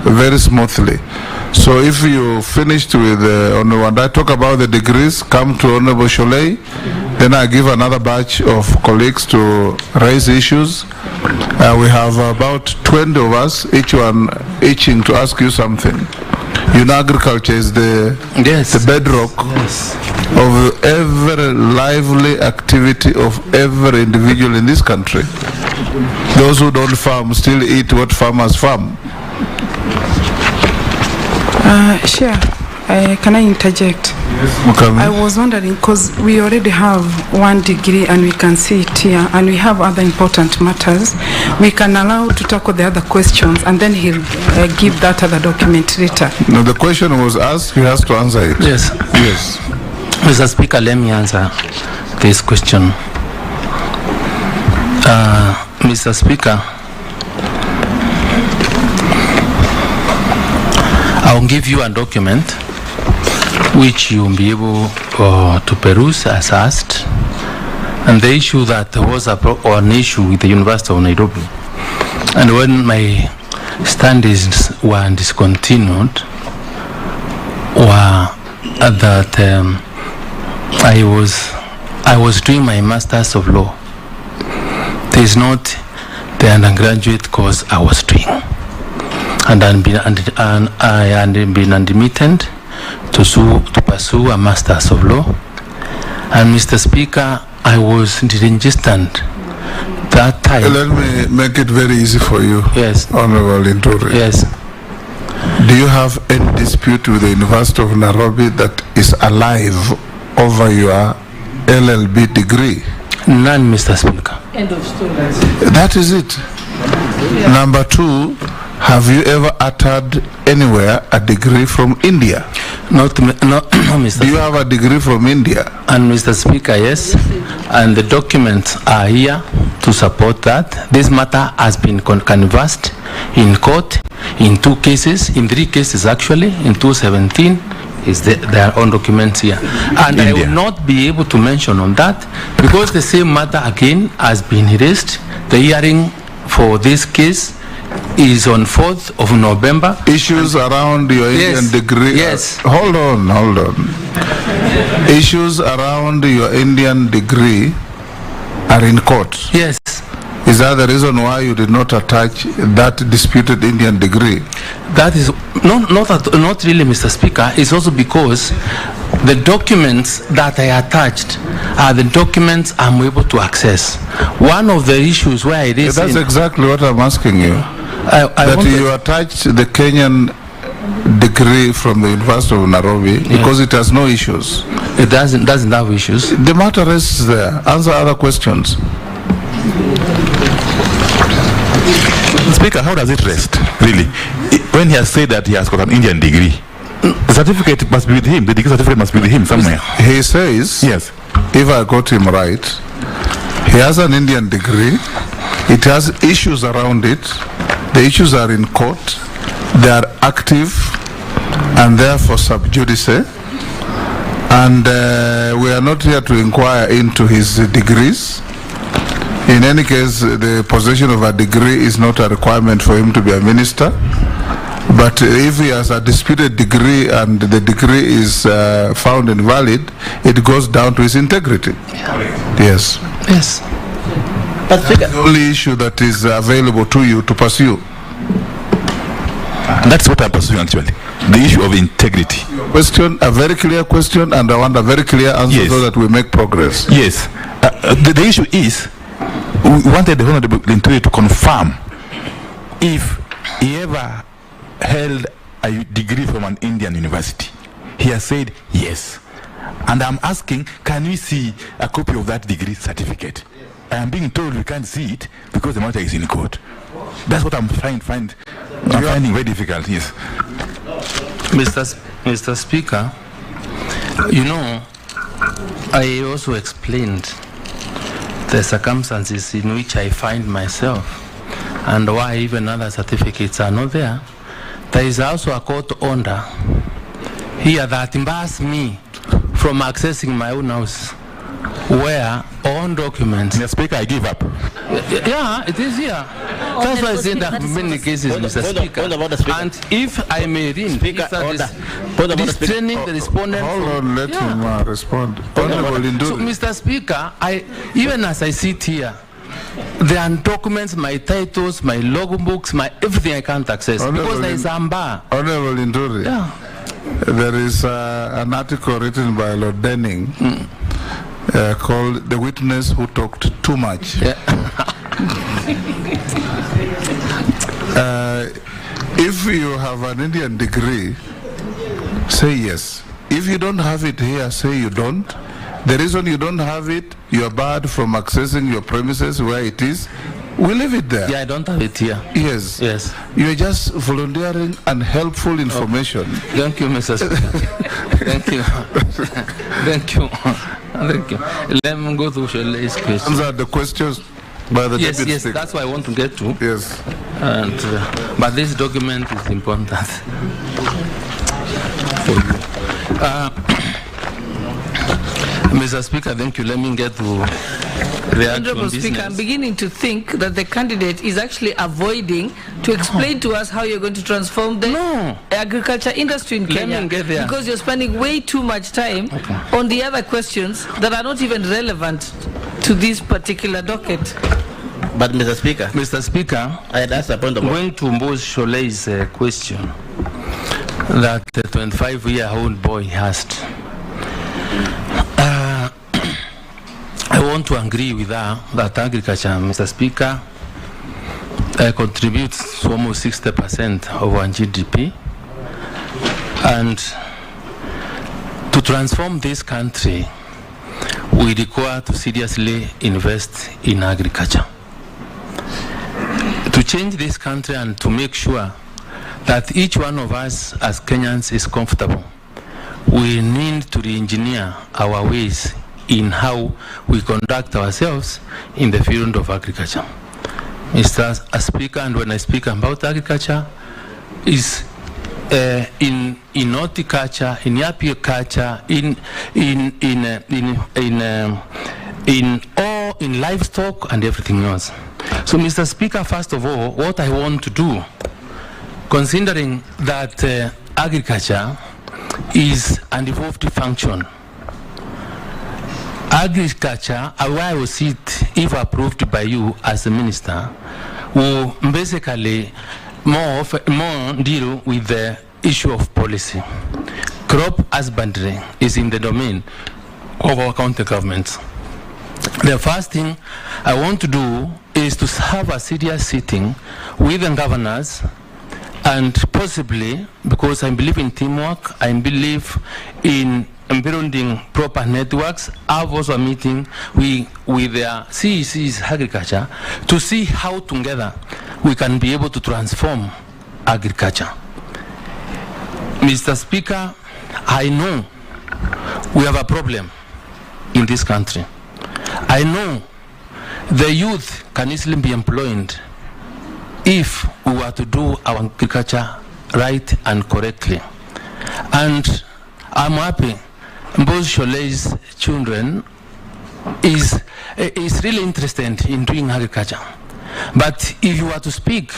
very smoothly. So if you finished with Honorable Wanda, talk about the degrees, come to Honorable Sholei, then I give another batch of colleagues to raise issues. We have about 20 of us, each one itching to ask you something. You know, agriculture is the bedrock of every lively activity of every individual in this country. Those who don't farm still eat what farmers farm. Sure. Can I interject? Yes. I was wondering, because we already have 1 degree and we can see it here, and we have other important matters. We can allow to tackle the other questions, and then he'll give that other document later. No, the question was asked, he has to answer it. Yes. Yes. Mr. Speaker, let me answer this question. Mr. Speaker, I'll give you a document which you'll be able to peruse as asked. And the issue that was an issue with the University of Nairobi. And when my studies were discontinued, were that I was doing my Masters of Law. There is not the undergraduate course I was doing. And I had been admitted to pursue a Masters of Law. And Mr. Speaker, I was registered that time. Let me make it very easy for you. Yes. Honorable Inturi. Yes. Do you have any dispute with the University of Nairobi that is alive over your LLB degree? None, Mr. Speaker. End of story. That is it. Yeah. Number 2, have you ever uttered anywhere a degree from India? No, Mr. Do you have a degree from India? And Mr. Speaker, yes. And the documents are here to support that. This matter has been canvassed in court in 2 cases, in 3 cases actually, in 2017. Their own documents here. And India. I will not be able to mention on that because the same matter again has been raised. The hearing for this case is on 4th of November. Issues around your Indian degree. Yes. Hold on. Issues around your Indian degree are in court. Yes. Is that the reason why you did not attach that disputed Indian degree? That is not really, Mr. Speaker. It's also because the documents that I attached are the documents I'm able to access. One of the issues where it is... That's exactly what I'm asking you. That you attached the Kenyan degree from the University of Nairobi because it has no issues. It doesn't have issues. The matter rests there. Answer other questions. Speaker, how does it rest, really? When he has said that he has got an Indian degree, the certificate must be with him, the degree certificate must be with him somewhere. He says, yes, if I got him right, he has an Indian degree, it has issues around it, the issues are in court, they are active, and therefore sub judice, and we are not here to inquire into his degrees. In any case, the possession of a degree is not a requirement for him to be a minister. But if he has a disputed degree and the degree is found invalid, it goes down to his integrity. Yeah. Yes. Yes. But that's the only issue that is available to you to pursue. That's what I'm pursuing actually. The issue of integrity. Question, a very clear question, and I want a very clear answer so that we make progress. Yes. The issue is, we wanted the Honorable Inturi to confirm if he ever held a degree from an Indian university. He has said yes. And I'm asking, can we see a copy of that degree certificate? I am being told we can't see it because the matter is in court. That's what I'm finding very difficult, yes. Mr. Speaker, you know, I also explained the circumstances in which I find myself and why even other certificates are not there. There is also a court order here that bars me from accessing my own house. where on documents. Mr. Speaker, I give up. Yeah, it is here. That's why I said that many cases, Mr. Speaker. And if I may read, this training the respondent. Hold on, let him respond. Honorable So, Mr. Speaker, even as I sit here, there are documents, my titles, my logbooks, my everything I can't access because there is a bar. Honorable Induri, there is an article written by Lord Denning called "The Witness Who Talked Too Much." Yeah. If you have an Indian degree, say yes. If you don't have it here, say you don't. The reason you don't have it, you are barred from accessing your premises where it is. We leave it there. Yeah, I don't have it here. Yes. Yes. You're just volunteering unhelpful information. Thank you, Mr. Speaker. Thank you. Thank you. Thank you. Let me go to Shirley's question. Answer the questions by the Yes, deputy yes, speaker. that's what I want to get to. Yes. And, but this document is important for you. Mr. Speaker, thank you. Let me get to the Honorable Speaker, I'm beginning to think that the candidate is actually avoiding to explain to us how you're going to transform the agriculture industry in Kenya. Let me get there. Because you're spending way too much time on the other questions that are not even relevant to this particular docket. But Mr. Speaker, I had asked a point of going to Mbos Sholei's question that the 25-year-old boy asked. I want to agree with her that agriculture, Mr. Speaker, contributes to almost 60% of our GDP. And to transform this country, we require to seriously invest in agriculture. To change this country and to make sure that each one of us as Kenyans is comfortable, we need to re-engineer our ways in how we conduct ourselves in the field of agriculture. Mr. Speaker, and when I speak about agriculture, is in horticulture, in apiculture, in livestock and everything else. So, Mr. Speaker, first of all, what I want to do, considering that agriculture is an evolved function. Agriculture, where I will sit, if approved by you as a minister, will basically more deal with the issue of policy. Crop husbandry is in the domain of our county governments. The first thing I want to do is to have a serious sitting with the governors, and possibly, because I believe in teamwork, I believe in building proper networks, have also a meeting with their CEC's agriculture to see how together we can be able to transform agriculture. Mr. Speaker, I know we have a problem in this country. I know the youth can easily be employed if we were to do our agriculture right and correctly. And I'm happy Mbos Sholei's children is really interested in doing agriculture. But if you were to speak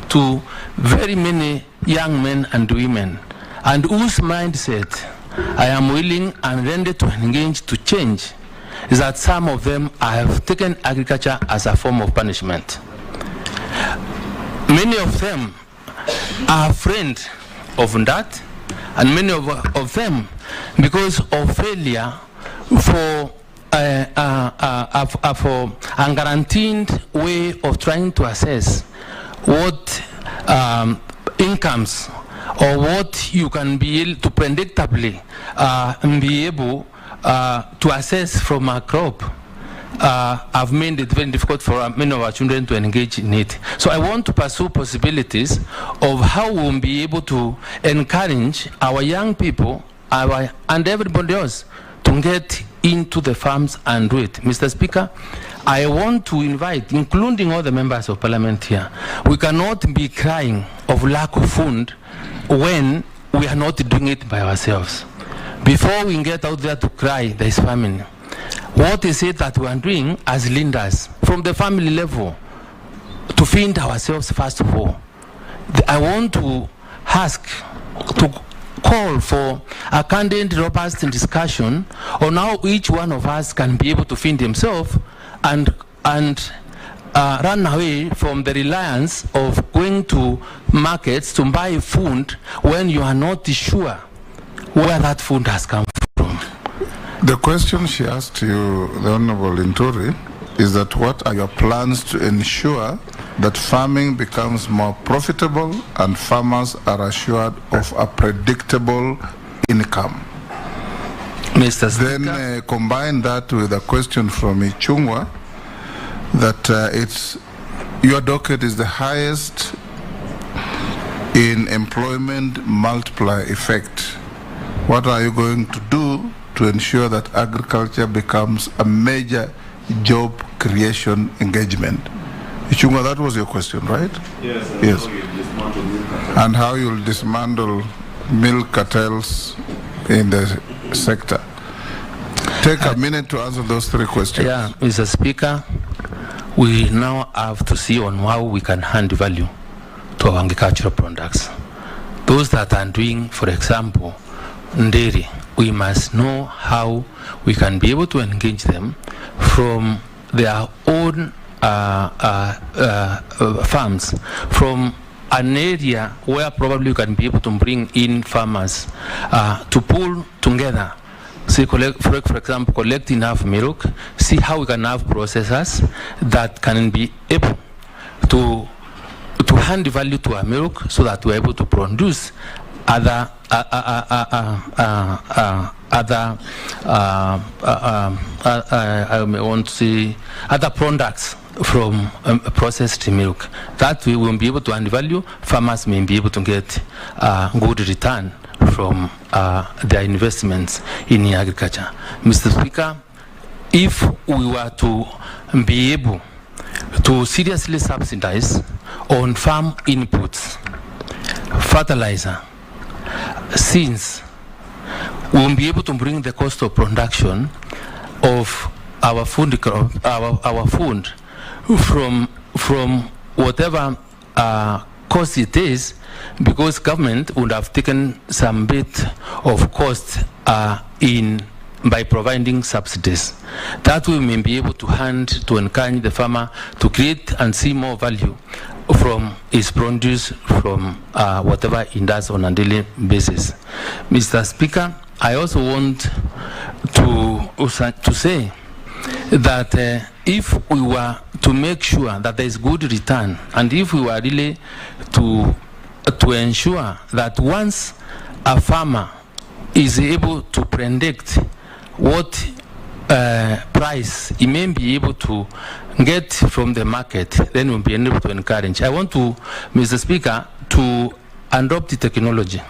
to very many young men and women, and whose mindset I am willing and ready to engage to change, is that some of them have taken agriculture as a form of punishment. Many of them are afraid of that, and many of them, because of failure for a guaranteed way of trying to assess what incomes or what you can be able to predictably be able to assess from a crop, have made it very difficult for many of our children to engage in it. So I want to pursue possibilities of how we'll be able to encourage our young people and everybody else to get into the farms and do it. Mr. Speaker, I want to invite, including all the members of parliament here, we cannot be crying of lack of food when we are not doing it by ourselves. Before we get out there to cry, there is famine. what is it that we are doing as leaders from the family level to feed ourselves first of all? I want to ask, to call for a candid, robust discussion on how each one of us can be able to feed himself and run away from the reliance of going to markets to buy food when you are not sure where that food has come from. The question she asked you, the Honorable Inturi, is that what are your plans to ensure that farming becomes more profitable and farmers are assured of a predictable income? Mr. Speaker. Then combine that with a question from Ichungwa that it's your docket is the highest in employment multiplier effect. What are you going to do to ensure that agriculture becomes a major job creation engagement? Ichungwa, that was your question, right? Yes. Yes. And how you'll dismantle milk cartels in the sector. Take a minute to answer those three questions. Yeah, Mr. Speaker, we now have to see on how we can hand value to our agricultural products. Those that are doing, for example, dairy, we must know how we can be able to engage them from their own farms, from an area where probably you can be able to bring in farmers to pull together. See, for example, collect enough milk, see how we can have processors that can be able to hand value to our milk so that we're able to produce other other products from processed milk. That way we will be able to hand value. Farmers may be able to get good return from their investments in agriculture. Mr. Speaker, if we were to be able to seriously subsidize on farm inputs, fertilizer, since we will be able to bring the cost of production of our food from whatever cost it is, because government would have taken some bit of cost by providing subsidies. That we may be able to encourage the farmer to create and see more value from his produce, from whatever he does on a daily basis. Mr. Speaker, I also want to say that if we were to make sure that there is good return, and if we were really to ensure that once a farmer is able to predict what price he may be able to get from the market, then we'll be able to encourage. I want to, Mr. Speaker, to adopt the technology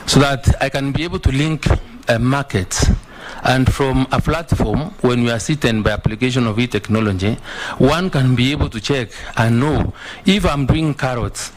so that I can be able to link markets. And from a platform, when we are sitting by application of e-technology, one can be able to check and know if I'm doing carrots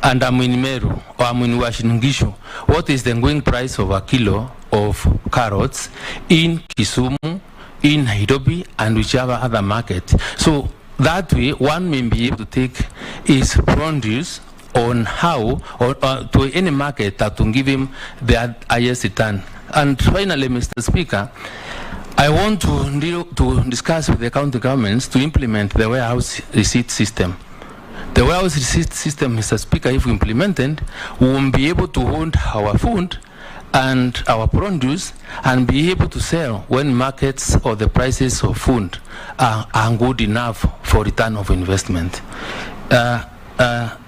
and I'm in Meru or I'm in Washingishu, what is the going price of a kilo of carrots in Kisumu, in Nairobi, and whichever other market. So that way, one may be able to take his produce on how, or to any market that will give him the highest return. And finally, Mr. Speaker, I want to discuss with the county governments to implement the warehouse receipt system. The warehouse receipt system, Mr. Speaker, if implemented, we will be able to hold our food and our produce and be able to sell when markets or the prices of food are good enough for return of investment.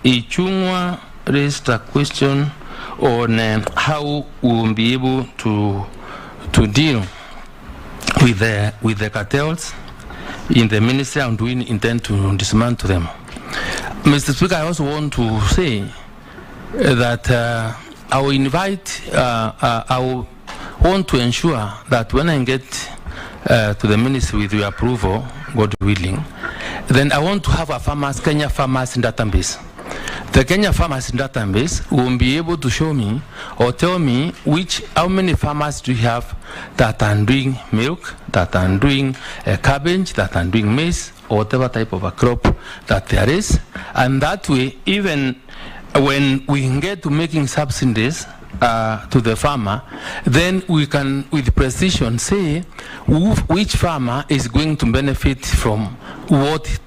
Ichungwa raised a question on how we will be able to deal with the cartels in the ministry, and we intend to dismantle them. Mr. Speaker, I also want to say that I will invite, I want to ensure that when I get to the ministry with your approval, God willing, then I want to have a Kenya farmers database. The Kenya farmers database will be able to show me or tell me how many farmers do you have that are doing milk, that are doing cabbage, that are doing maize, or whatever type of a crop that there is. And that way, even when we get to making subsidies to the farmer, then we can with precision say which farmer is going to benefit from what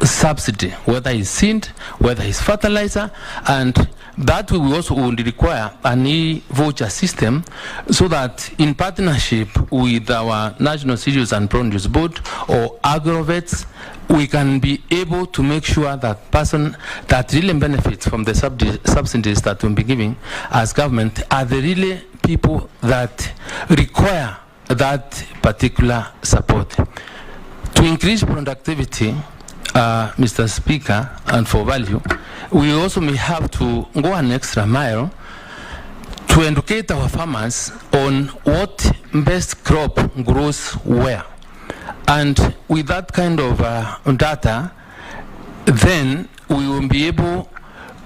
subsidy, whether it's seed, whether it's fertilizer, and that we also would require an e-voucher system so that in partnership with our National Cereals and Produce Board or agrovets, we can be able to make sure that person that really benefits from the subsidies that we'll be giving as government are the really people that require that particular support. To increase productivity, Mr. Speaker, and for value, we also may have to go an extra mile to educate our farmers on what best crop grows where. And with that kind of data, then we will be able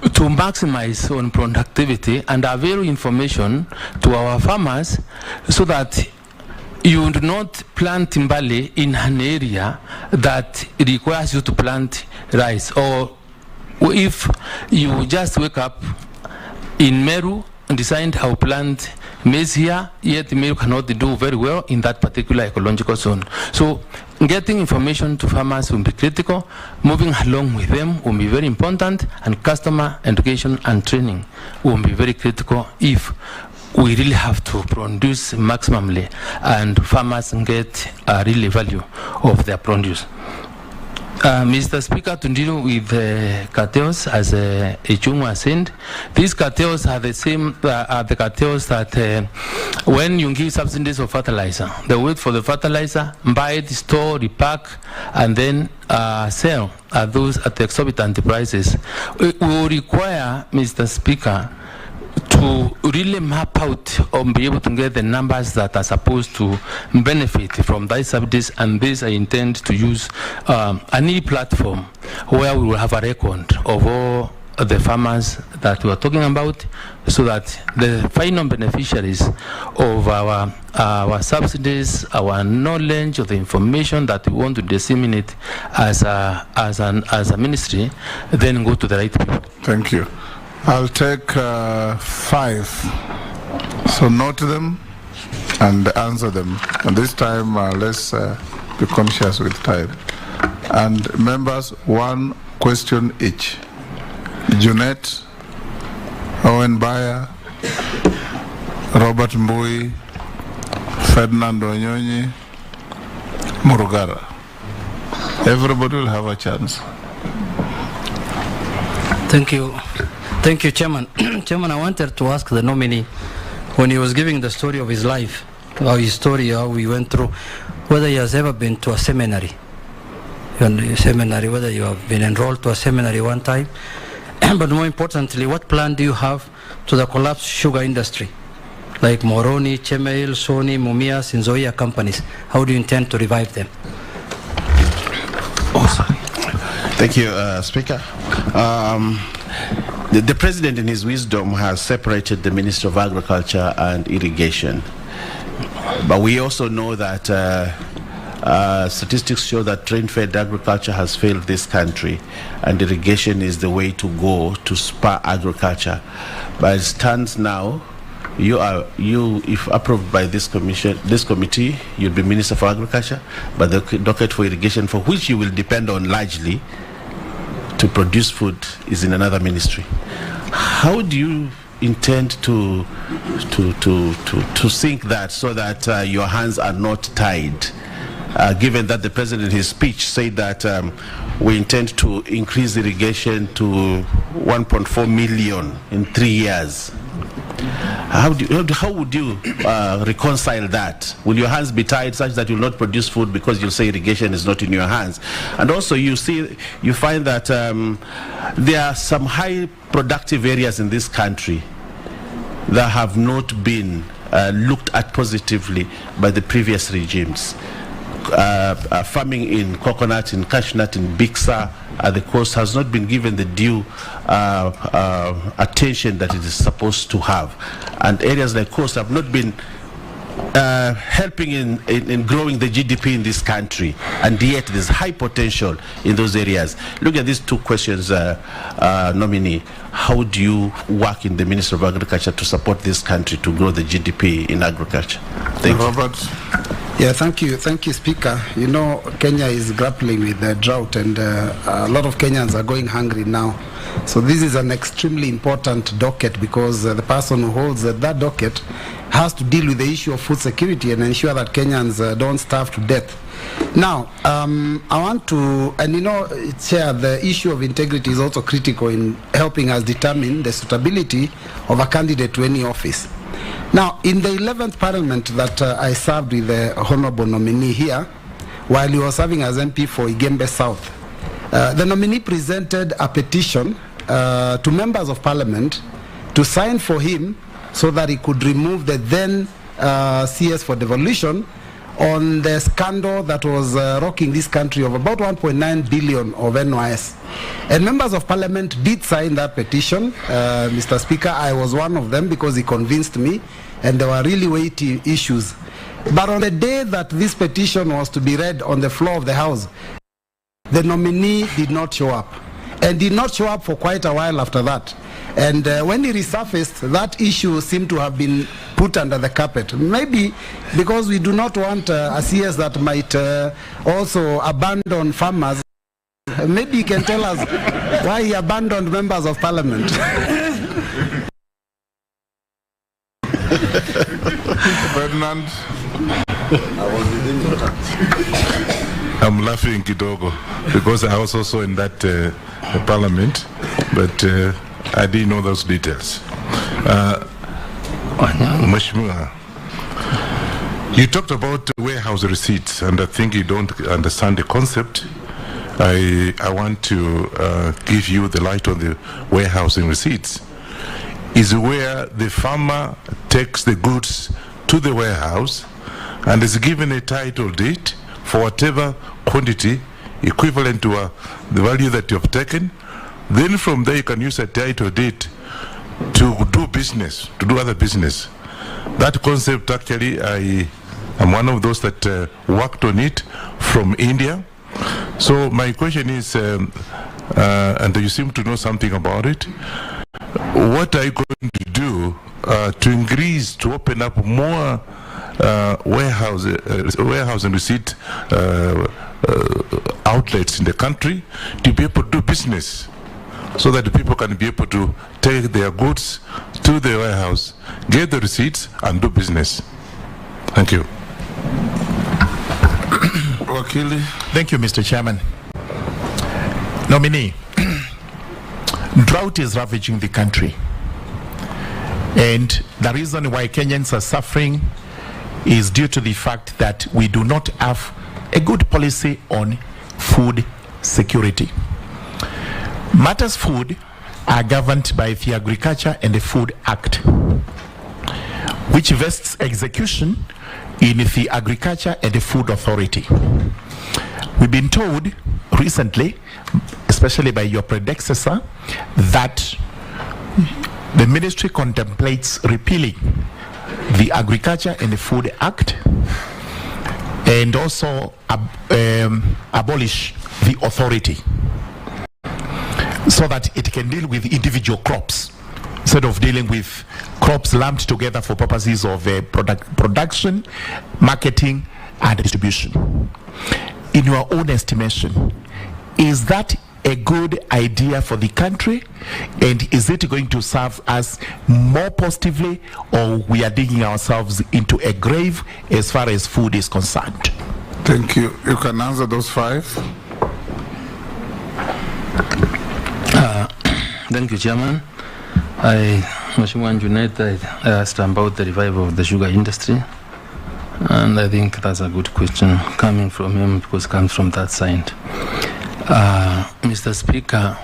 to maximize on productivity and avail information to our farmers so that you do not plant barley in an area that requires you to plant rice. Or if you just wake up in Meru and decide how to plant maize here, yet Meru cannot do very well in that particular ecological zone. So getting information to farmers will be critical, moving along with them will be very important, and customer education and training will be very critical if we really have to produce maximally and farmers get really value of their produce. Mr. Speaker, to deal with cartels, as Echung was saying, these cartels are the same, are the cartels that when you give subsidies of fertilizer, they wait for the fertilizer, buy it, store, repack, and then sell those at exorbitant prices. We will require, Mr. Speaker, to really map out or be able to get the numbers that are supposed to benefit from these subsidies, and this I intend to use an e-platform where we will have a record of all the farmers that we are talking about, so that the final beneficiaries of our subsidies, our knowledge of the information that we want to disseminate as a ministry, then go to the right people. Thank you. I'll take 5. So note them and answer them. And this time, let's be conscious with time. And members, 1 question each. Junet, Owen Bayer, Robert Mbui, Ferdinando Onyonyi, Murugara. Everybody will have a chance. Thank you. Thank you, Chairman. Chairman, I wanted to ask the nominee, when he was giving the story of his life, how we went through, whether he has ever been to a seminary. Whether you have been enrolled to a seminary one time, but more importantly, what plan do you have to the collapsed sugar industry, like Moroni, Chemeil, Sony, Mumias, and Nzoia companies? How do you intend to revive them? Oh, sorry. Thank you, Speaker. The President, in his wisdom, has separated the Ministry of Agriculture and Irrigation. But we also know that statistics show that train-fed agriculture has failed this country, and irrigation is the way to go to spur agriculture. But as it stands now, if approved by this committee, you'll be Minister for Agriculture, but the docket for irrigation, for which you will depend on largely to produce food, is in another ministry. How do you intend to sync that so that your hands are not tied? Given that the President in his speech said that we intend to increase irrigation to 1.4 million in 3 years. How would you reconcile that? Will your hands be tied such that you will not produce food because you'll say irrigation is not in your hands? And also you find that there are some high productive areas in this country that have not been looked at positively by the previous regimes. farming in coconut, in cashew nut, in Bixa at the coast has not been given the due attention that it is supposed to have. And areas like coast have not been helping in growing the GDP in this country, and yet there's high potential in those areas. Look at these two questions, nominee. How do you work in the Ministry of Agriculture to support this country to grow the GDP in agriculture? Thank you. Robert. Yeah, thank you, Speaker. You know, Kenya is grappling with the drought, and a lot of Kenyans are going hungry now. So this is an extremely important docket, because the person who holds that docket has to deal with the issue of food security and ensure that Kenyans don't starve to death. Now, I want to, and you know, Chair, the issue of integrity is also critical in helping us determine the suitability of a candidate to any office. Now, in the 11th Parliament that I served with the Honourable nominee here, while he was serving as MP for Igembe South, the nominee presented a petition to members of Parliament to sign for him so that he could remove the then CS for devolution on the scandal that was rocking this country of about 1.9 billion of NYS. And members of Parliament did sign that petition. Mr. Speaker, I was one of them because he convinced me, and there were really weighty issues. But on the day that this petition was to be read on the floor of the House, the nominee did not show up, and did not show up for quite a while after that. And when he resurfaced, that issue seemed to have been put under the carpet. Maybe because we do not want a CS that might also abandon farmers. Maybe he can tell us why he abandoned members of Parliament. Ferdinand. I'm laughing kidogo because I was also in that Parliament, but I didn't know those details. Mheshimiwa, you talked about warehouse receipts, and I think you don't understand the concept. I want to give you the light on the warehousing receipts. Is where the farmer takes the goods to the warehouse and is given a title deed for whatever quantity equivalent to the value that you have taken. Then from there you can use a title deed to do business, to do other business. That concept, actually, I am one of those that worked on it from India. So my question is, and you seem to know something about it, what are you going to do to increase, to open up more warehouse and receipt outlets in the country to be able to do business, so that the people can be able to take their goods to the warehouse, get the receipts, and do business? Thank you. Wakili. Thank you, Mr. Chairman. Nominee, drought is ravaging the country, and the reason why Kenyans are suffering is due to the fact that we do not have a good policy on food security. Matters food are governed by the Agriculture and the Food Act, which vests execution in the Agriculture and the Food Authority. We've been told recently, especially by your predecessor, that the ministry contemplates repealing the Agriculture and the Food Act and also abolish the authority so that it can deal with individual crops instead of dealing with crops lumped together for purposes of production, marketing, and distribution. In your own estimation, is that a good idea for the country, and is it going to serve us more positively, or we are digging ourselves into a grave as far as food is concerned? Thank you. You can answer those five. Thank you, Chairman. Mheshimiwa Junet, I asked about the revival of the sugar industry, and I think that's a good question coming from him because it comes from that side. Mr. Speaker,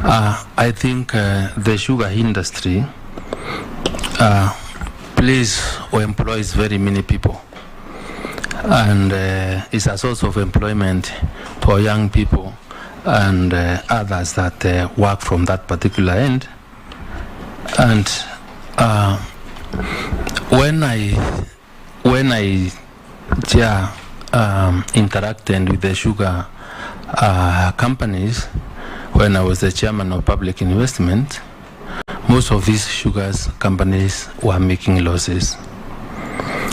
I think the sugar industry plays or employs very many people. and is a source of employment for young people and others that work from that particular end. And when I interacted with the sugar companies when I was the chairman of public investment, most of these sugars companies were making losses.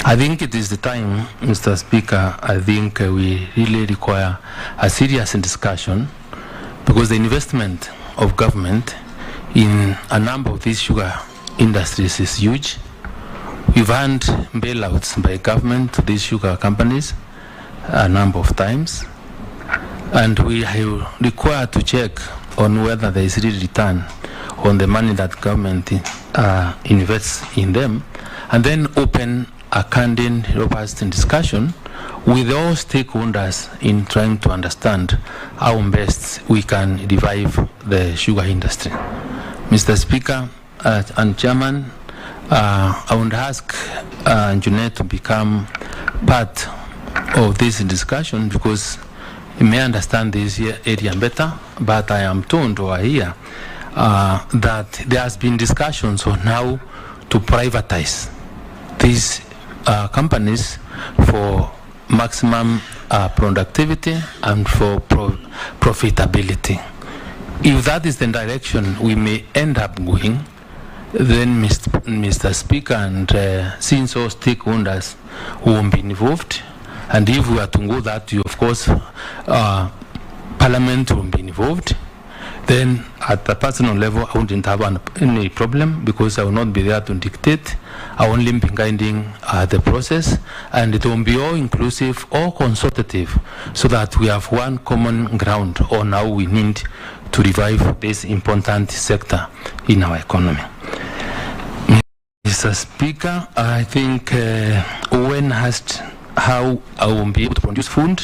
I think it is the time, Mr. Speaker, I think we really require a serious discussion, because the investment of government in a number of these sugar industries is huge. We've had bailouts by government to these sugar companies a number of times, and we are required to check on whether there is real return on the money that government invests in them, and then open a candid, robust discussion with all stakeholders in trying to understand how best we can revive the sugar industry. Mr. Speaker and Chairman, I would ask Junet to become part of this discussion, because you may understand this area better, but I am told over here that there has been discussions on how to privatize these companies for maximum productivity and for profitability. If that is the direction we may end up going, then Mr. Speaker, and since all stakeholders will be involved, and if we are to go that way, of course, Parliament will be involved, then at the personal level, I wouldn't have any problem, because I will not be there to dictate. I will only be guiding the process, and it will be all inclusive, all consultative, so that we have one common ground on how we need to revive this important sector in our economy. Mr. Speaker, I think when asked how I will be able to produce food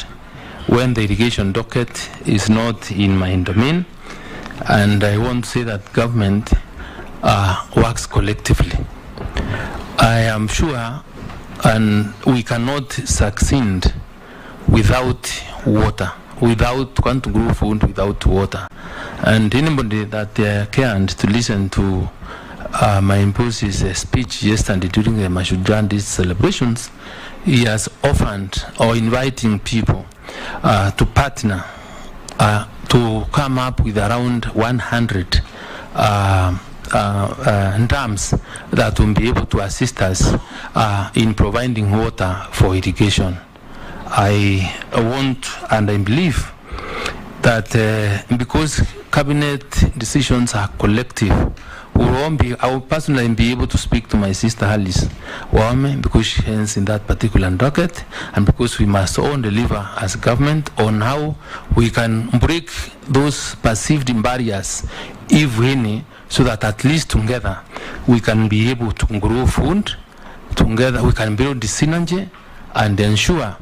when the irrigation docket is not in my domain, and I want to say that government works collectively. I am sure, and we cannot succeed without water, without want to grow food without water. And anybody that cared to listen to my impulse's speech yesterday during the Mashujaa Day celebrations, he has offered or inviting people to partner to come up with around 100 dams that will be able to assist us in providing water for irrigation. I want and I believe that because cabinet decisions are collective, I will personally be able to speak to my sister Alice Wame, because she is in that particular docket, and because we must all deliver as government on how we can break those perceived barriers, if any, so that at least together we can be able to grow food, together we can build the synergy and ensure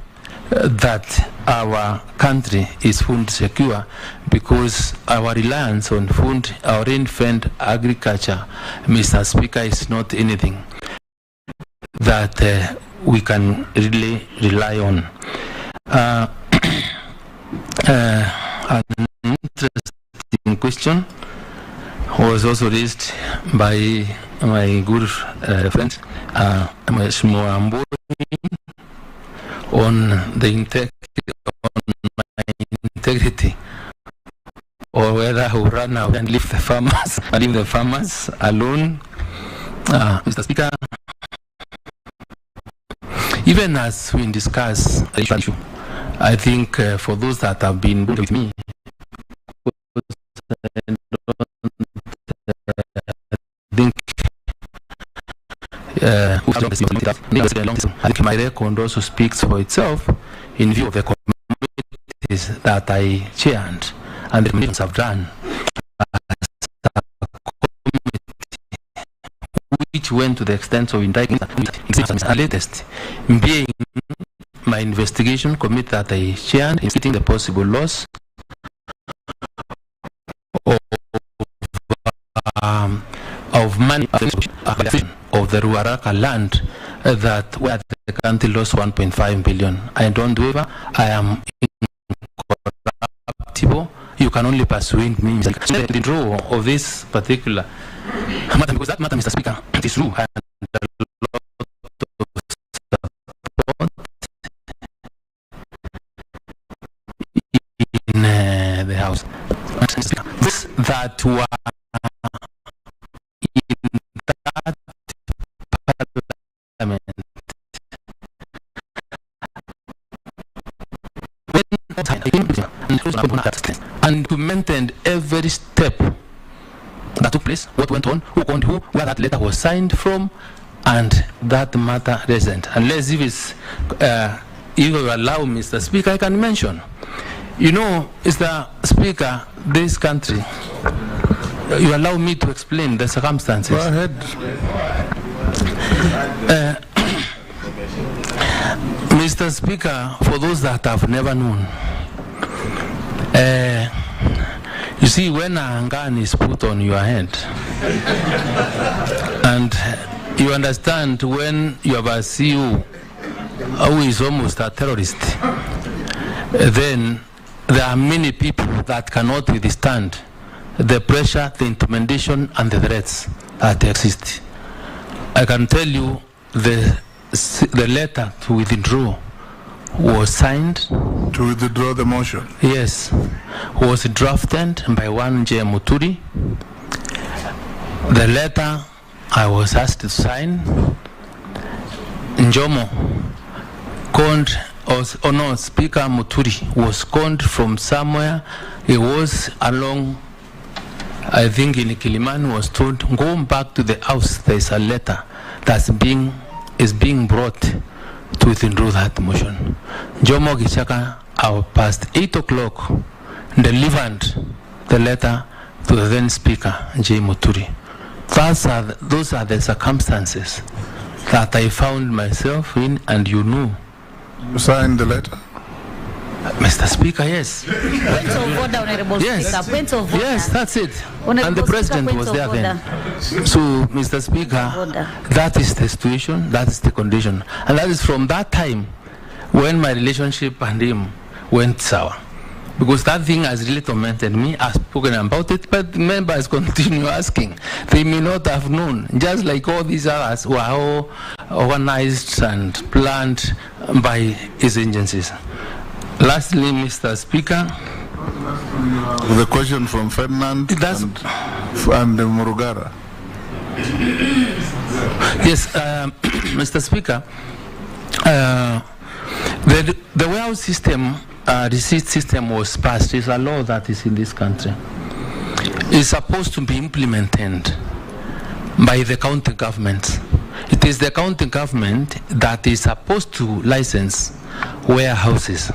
that our country is food secure, because our reliance on food, our rain-fed agriculture, Mr. Speaker, is not anything that we can really rely on. An interesting question was also raised by my good friend, Mheshimiwa on the integrity, or whether I will run out and leave the farmers alone. Mr. Speaker, even as we discuss the issue, I think for those that have been with me, I think my record also speaks for itself in view of the committees that I chaired and the committees have done, which went to the extent of indicting the latest being my investigation committee that I chaired in stating the possible loss of money of the Ruaraka land that where the country lost 1.5 billion. I don't waver. I am incorruptible. You can only persuade me. The draw of this particular matter, because that matter, Mr. Speaker, it is true. And a lot of support in the House. This that were in that parliament. And documented every step that took place, what went on, who called who, where that letter was signed from, and that matter resent. Unless if it's, if you allow, Mr. Speaker, I can mention. You know, Mr. Speaker, this country, you allow me to explain the circumstances. Go ahead. Mr. Speaker, for those that have never known, you see, when a gun is put on your head, and you understand when you have a CEO who is almost a terrorist, then there are many people that cannot withstand the pressure, the intimidation, and the threats that exist. I can tell you the letter to withdraw was signed. To withdraw the motion? Yes. Was drafted by one J. Muturi. The letter I was asked to sign, Njomo called, or no, Speaker Muturi was called from somewhere. He was along, I think in Kilimani, was told, go back to the house, there is a letter that's is being brought to withdraw that motion. Jomo Gichaka, past 8 o'clock, delivered the letter to the then Speaker, J. Muturi. Those are the circumstances that I found myself in, and you know. You signed the letter? Mr. Speaker, yes. Point of order, Honorable Yes. Speaker. Point of order. Yes, that's it. Honorable And the President Speaker, was point there of then. So, Mr. Speaker, order. that is the situation, that is the condition. And that is from that time when my relationship and him went sour. Because that thing has really tormented me. I've spoken about it, but members continue asking. They may not have known, just like all these others were all organized and planned by his agencies. Lastly, Mr. Speaker, the question from Ferdinand and Murugara. Yes, Mr. Speaker, the warehouse system, receipt system was passed. It's a law that is in this country. It's supposed to be implemented by the county government. It is the county government that is supposed to license warehouses.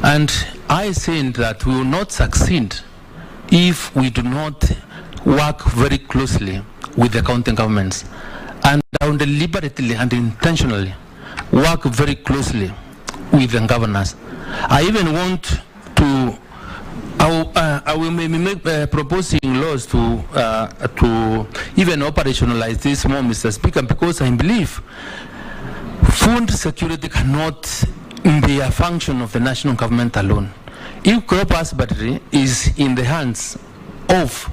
And I think that we will not succeed if we do not work very closely with the county governments, and deliberately and intentionally work very closely with the governors. I even want to, I will maybe proposing laws to even operationalize this more, Mr. Speaker, because I believe food security cannot be a function of the national government alone. If crop husbandry is in the hands of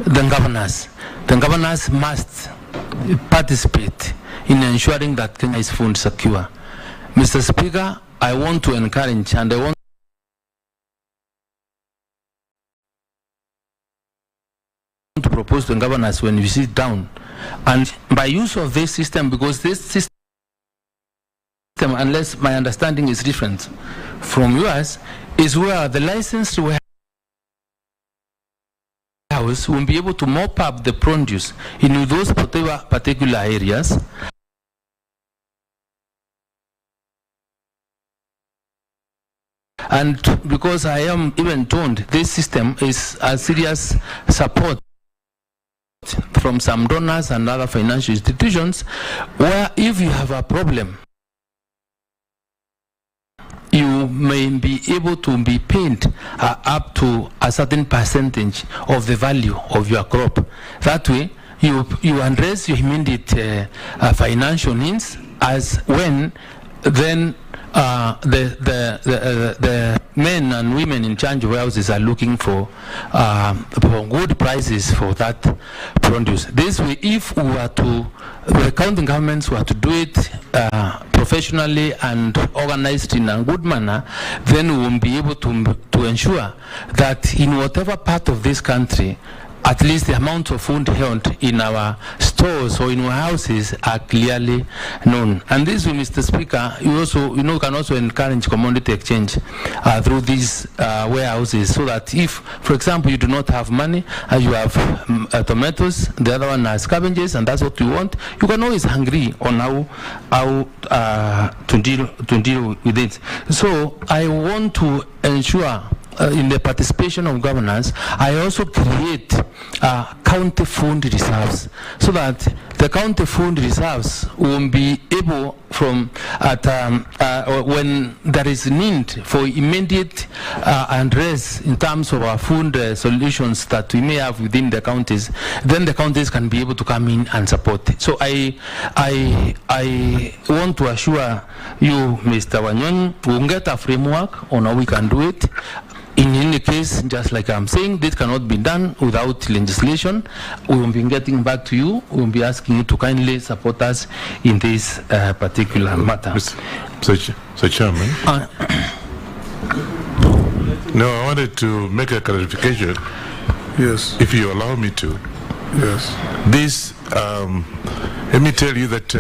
the governors must participate in ensuring that Kenya is food secure. Mr. Speaker, I want to encourage and I want to propose to the governors when you sit down, and by use of this system, because this system, unless my understanding is different from yours, is where the licensed warehouse will be able to mop up the produce in those particular areas. And because I am even told this system is a serious support from some donors and other financial institutions, where if you have a problem, you may be able to be paid up to a certain percentage of the value of your crop. That way, you address your immediate financial needs, as when then the men and women in charge of houses are looking for good prices for that produce. This way, if we were to, the county governments were to do it professionally and organized in a good manner, then we will be able to ensure that in whatever part of this country, at least the amount of food held in our stores or in our houses are clearly known. And this, Mr. Speaker, you also, can also encourage commodity exchange through these warehouses, so that if, for example, you do not have money and you have tomatoes, the other one has cabbages, and that's what you want, you can always agree on how to deal with it. So I want to ensure in the participation of governors, I also create county fund reserves, so that the county fund reserves will be able from when there is need for immediate address in terms of our food solutions that we may have within the counties, then the counties can be able to come in and support. So I want to assure you, Mr. Wanyonyi, we'll get a framework on how we can do it. In any case, just like I'm saying, this cannot be done without legislation. We will be getting back to you. We will be asking you to kindly support us in this particular matter. Mr. Chairman. No, I wanted to make a clarification. Yes. If you allow me to. Yes. This, let me tell you that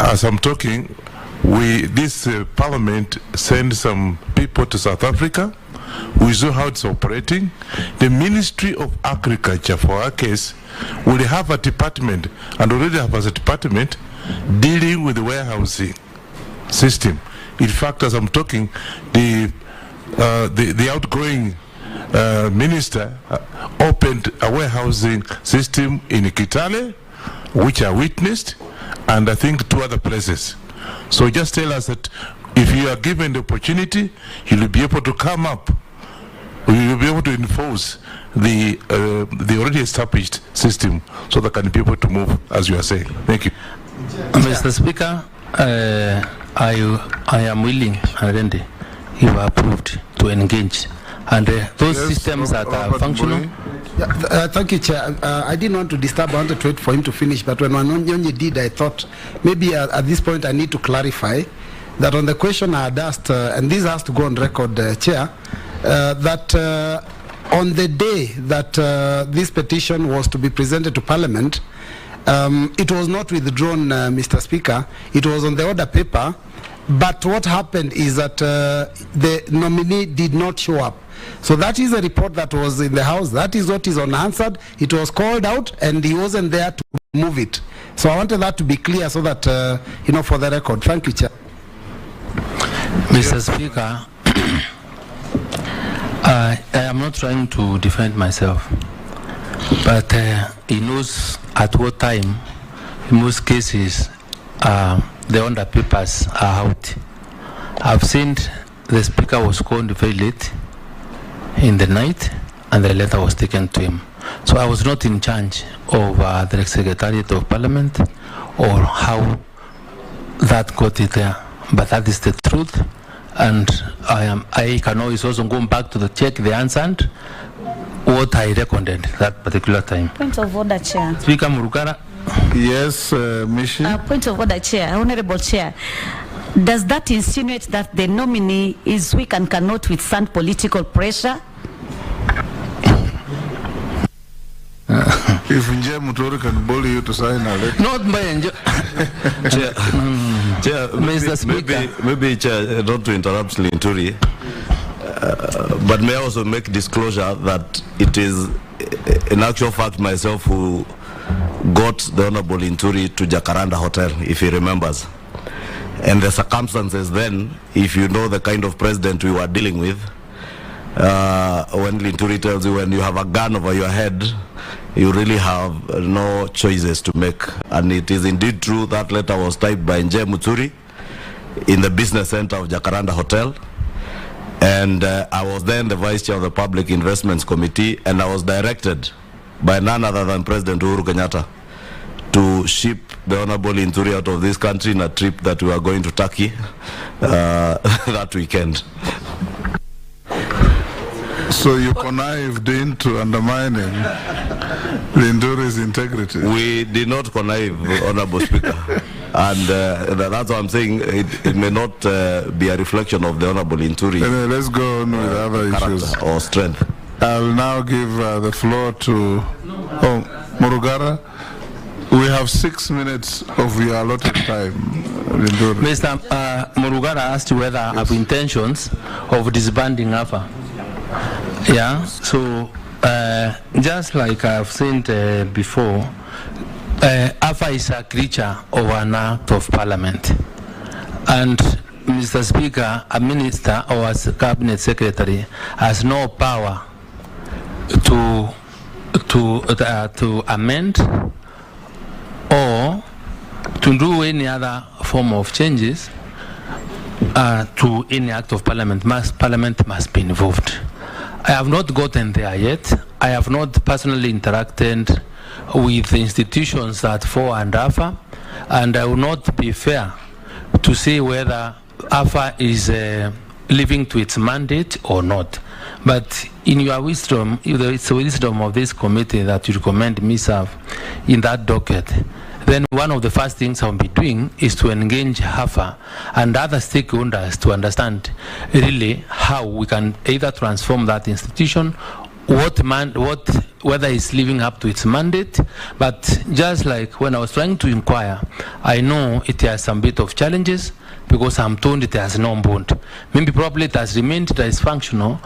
as I'm talking, this parliament sent some people to South Africa. We saw how it's operating. The Ministry of Agriculture, for our case, will have a department, and already have a department, dealing with the warehousing system. In fact, as I'm talking, the outgoing minister opened a warehousing system in Kitale, which I witnessed, and I think 2 other places. So just tell us that if you are given the opportunity, you'll be able to come up, you'll be able to enforce the already established system, so that can be able to move, as you are saying. Thank you. Mr. Speaker, I am willing and ready, if approved, to engage. And those systems that are functional. Thank you, Chair. I didn't want to disturb. I wanted to wait for him to finish. But when Wanyonyi did, I thought maybe at this point I need to clarify that on the question I had asked, and this has to go on record, Chair, that on the day that this petition was to be presented to Parliament, it was not withdrawn, Mr. Speaker. It was on the order paper. But what happened is that the nominee did not show up. So that is a report that was in the House. That is what is unanswered. It was called out, and he wasn't there to move it. So I wanted that to be clear, so that, for the record. Thank you, Chair. Mr. Speaker, I am not trying to defend myself, but he knows at what time, in most cases, the under papers are out. I've seen the Speaker was called very late in the night, and the letter was taken to him. So I was not in charge of the Secretariat of Parliament or how that got it there, but that is the truth. And I can always also go back to check the answer and what I recorded that particular time. Point of order, Chair. Speaker Murukara. Yes, Mishi. Point of order, Chair. Honorable Chair. Does that insinuate that the nominee is weak and cannot withstand political pressure? If Nje Mutori can bully you to sign a letter. Not by Nje. Chair, Mr. Speaker. Maybe, Chair, not to interrupt Linturi, but may I also make disclosure that it is in actual fact myself who got the Honorable Linturi to Jacaranda Hotel, if he remembers. And the circumstances then, if you know the kind of president we were dealing with, when Linturi tells you when you have a gun over your head, you really have no choices to make. And it is indeed true that letter was typed by Nje Mutsuri in the business center of Jacaranda Hotel. And I was then the vice chair of the Public Investments Committee, and I was directed by none other than President Uhuru Kenyatta to ship the Honorable Inturi out of this country in a trip that we are going to Turkey that weekend. So you connived into undermining Linturi's integrity? We did not connive, Honorable Speaker. And that's what I'm saying. It may not be a reflection of the Honorable Inturi. Anyway, let's go on with other issues. Or strength. I'll now give the floor to Murugara. We have 6 minutes of your allotted time. Mr. Murugara asked whether I have intentions of disbanding AFA. Yeah, so just like I've said before, AFA is a creature of an act of parliament. And Mr. Speaker, a minister or as a cabinet secretary has no power to amend or to do any other form of changes to any act of parliament. Parliament must be involved. I have not gotten there yet. I have not personally interacted with institutions that fall under AFA, and I will not be fair to say whether AFA is living to its mandate or not. But in your wisdom, it's the wisdom of this committee that you recommend me serve in that docket. Then one of the first things I'll be doing is to engage AFA and other stakeholders to understand really how we can either transform that institution, whether it's living up to its mandate. But just like when I was trying to inquire, I know it has some bit of challenges because I'm told it has no bond. Maybe probably it has remained dysfunctional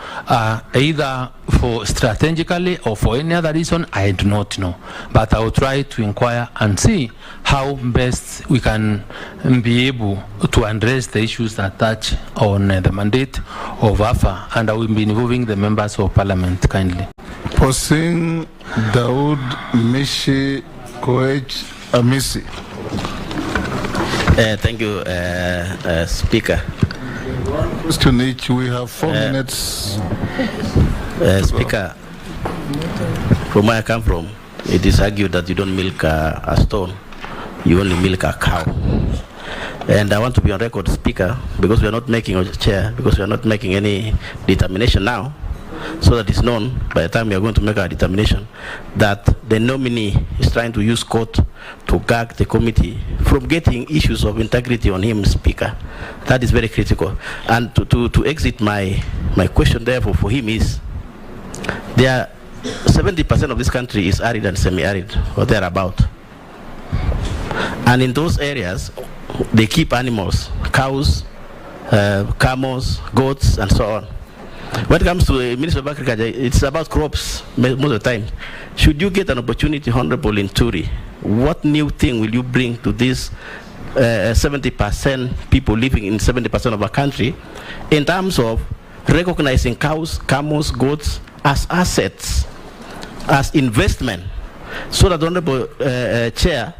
either for strategically or for any other reason, I do not know. But I will try to inquire and see how best we can be able to address the issues that touch on the mandate of AFA, and I will be involving the members of parliament kindly. Posing Daud Mishi Koech Amisi. Thank you, Speaker. Question each. We have 4 minutes. Speaker, from where I come from, it is argued that you don't milk a stone, you only milk a cow. And I want to be on record, Speaker, because we are not making, Chair, because we are not making any determination now, so that it's known by the time we are going to make our determination that the nominee is trying to use court to gag the committee from getting issues of integrity on him, Speaker. That is very critical. And to exit my question therefore for him is, there are 70% of this country is arid and semi-arid, or thereabout. And in those areas, they keep animals, cows, camels, goats, and so on. When it comes to the Ministry of Agriculture, it's about crops most of the time. Should you get an opportunity, Honorable Inturi, what new thing will you bring to this 70% people living in 70% of our country in terms of recognizing cows, camels, goats as assets, as investment, so that, Honorable Chair,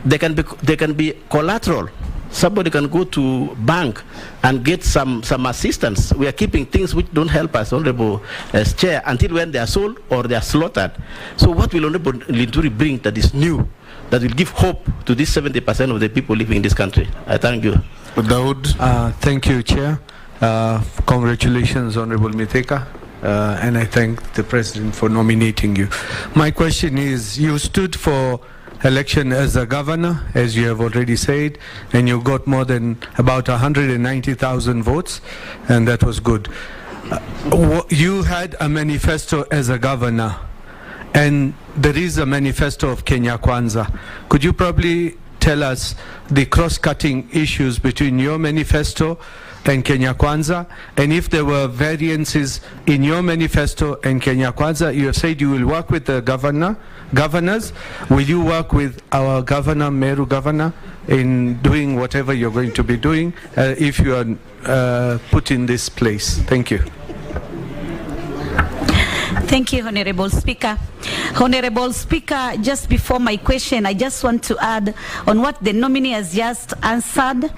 they can be collateral. Somebody can go to bank and get some assistance. We are keeping things which don't help us, Honorable Chair, until when they are sold or they are slaughtered. So what will Honorable Linturi bring that is new, that will give hope to this 70% of the people living in this country? I thank you. Thank you, Chair. Congratulations, Honorable Mitheka. And I thank the President for nominating you. My question is, you stood for election as a governor, as you have already said, and you got more than about 190,000 votes, and that was good. You had a manifesto as a governor, and there is a manifesto of Kenya Kwanza. Could you probably tell us the cross-cutting issues between your manifesto and Kenya Kwanza, and if there were variances in your manifesto and Kenya Kwanza? You have said you will work with the governors. Will you work with our governor, Meru governor, in doing whatever you're going to be doing if you are put in this place? Thank you. Thank you, Honorable Speaker. Honorable Speaker, just before my question, I just want to add on what the nominee has just answered,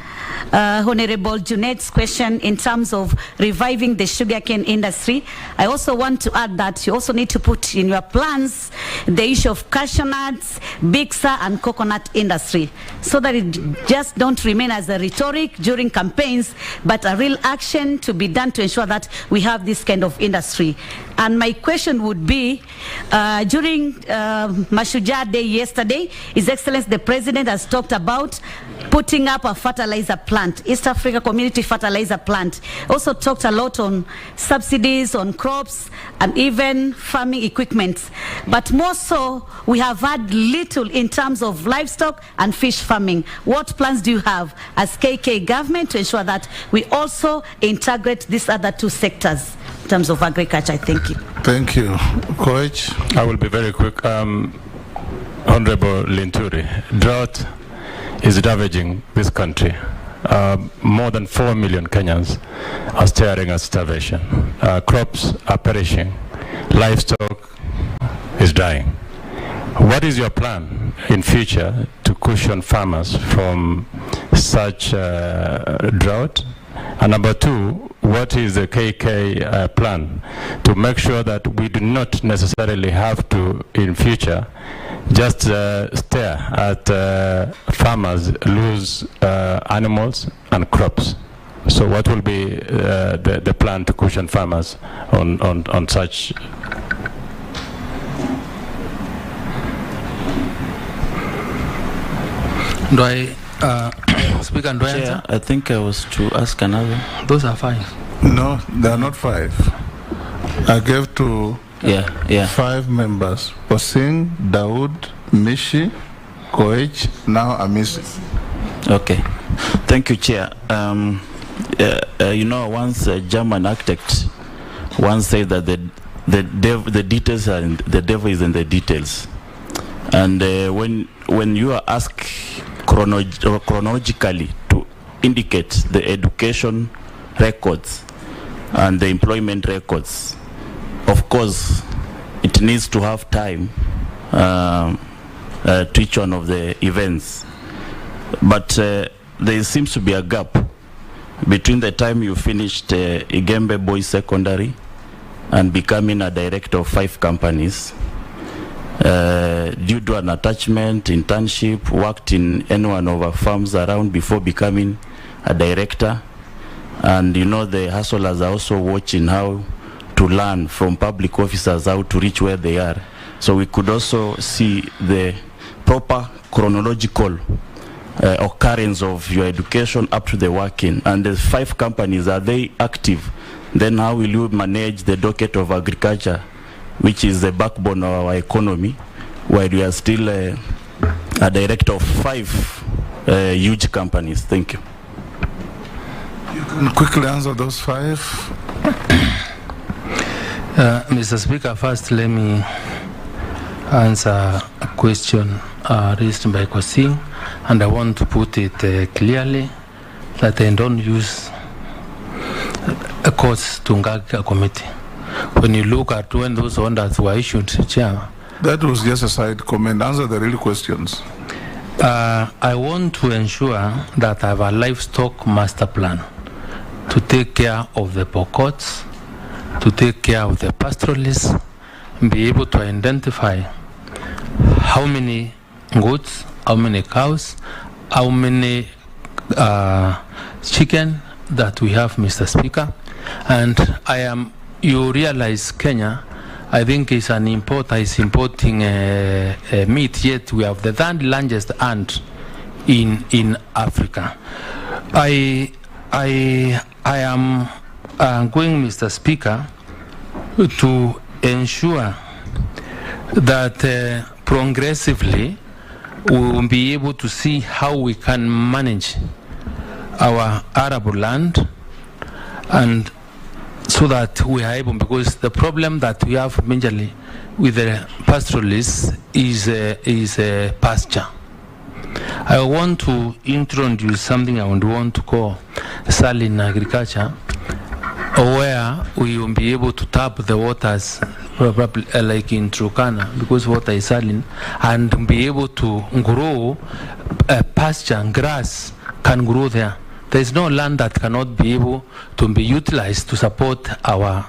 Honorable Junet's question in terms of reviving the sugarcane industry. I also want to add that you also need to put in your plans the issue of cashew nuts, bixa, and coconut industry, so that it just don't remain as a rhetoric during campaigns, but a real action to be done to ensure that we have this kind of industry. And my question would be, during Mashujaa Day yesterday, His Excellency the President has talked about putting up a fertilizer plant, East Africa Community Fertilizer Plant. Also talked a lot on subsidies on crops and even farming equipment. But more so, we have had little in terms of livestock and fish farming. What plans do you have as KK government to ensure that we also integrate these other two sectors in terms of agriculture? Thank you. Thank you. Coach? I will be very quick. Honorable Linturi, drought is ravaging this country. More than 4 million Kenyans are staring at starvation. Crops are perishing. Livestock is dying. What is your plan in future to cushion farmers from such drought? And number two, what is the KK plan to make sure that we do not necessarily have to, in future, just stare at farmers lose animals and crops? So what will be the plan to cushion farmers on such? Do I, Speaker, do I answer? I think I was to ask another. Those are 5. No, they are not 5. I gave to 5 members: Posing, Daoud, Mishi, Koech, now Amisi. Okay. Thank you, Chair. You know, once a German architect once said that the details are the devil is in the details. And when you are asked chronologically to indicate the education records and the employment records, of course, it needs to have time to each one of the events. But there seems to be a gap between the time you finished Igembe Boys Secondary and becoming a director of 5 companies. Due to an attachment, internship, worked in any one of our firms around before becoming a director. And you know, the hustlers are also watching how to learn from public officers how to reach where they are. So we could also see the proper chronological occurrence of your education up to the working. And the 5 companies, are they active? Then how will you manage the docket of agriculture, which is the backbone of our economy, while we are still a director of 5 huge companies? Thank you. You can quickly answer those 5. Mr. Speaker, first let me answer a question raised by Kwasi, and I want to put it clearly that I don't use a courts to ngag a committee. When you look at when those orders were issued, Chair. That was just a side comment. Answer the real questions. I want to ensure that I have a livestock master plan to take care of the pocots, to take care of the pastoralists, be able to identify how many goats, how many cows, how many chicken that we have, Mr. Speaker. And you realize Kenya, I think is importing meat, yet we have the third largest ant in Africa. I am going, Mr. Speaker, to ensure that progressively we will be able to see how we can manage our arable land, and so that we are able, because the problem that we have majorly with the pastoralists is pasture. I want to introduce something I want to call salin agriculture. where we will be able to tap the waters, probably like in Turkana, because water is saline, and be able to grow pasture and grass can grow there. There is no land that cannot be able to be utilized to support our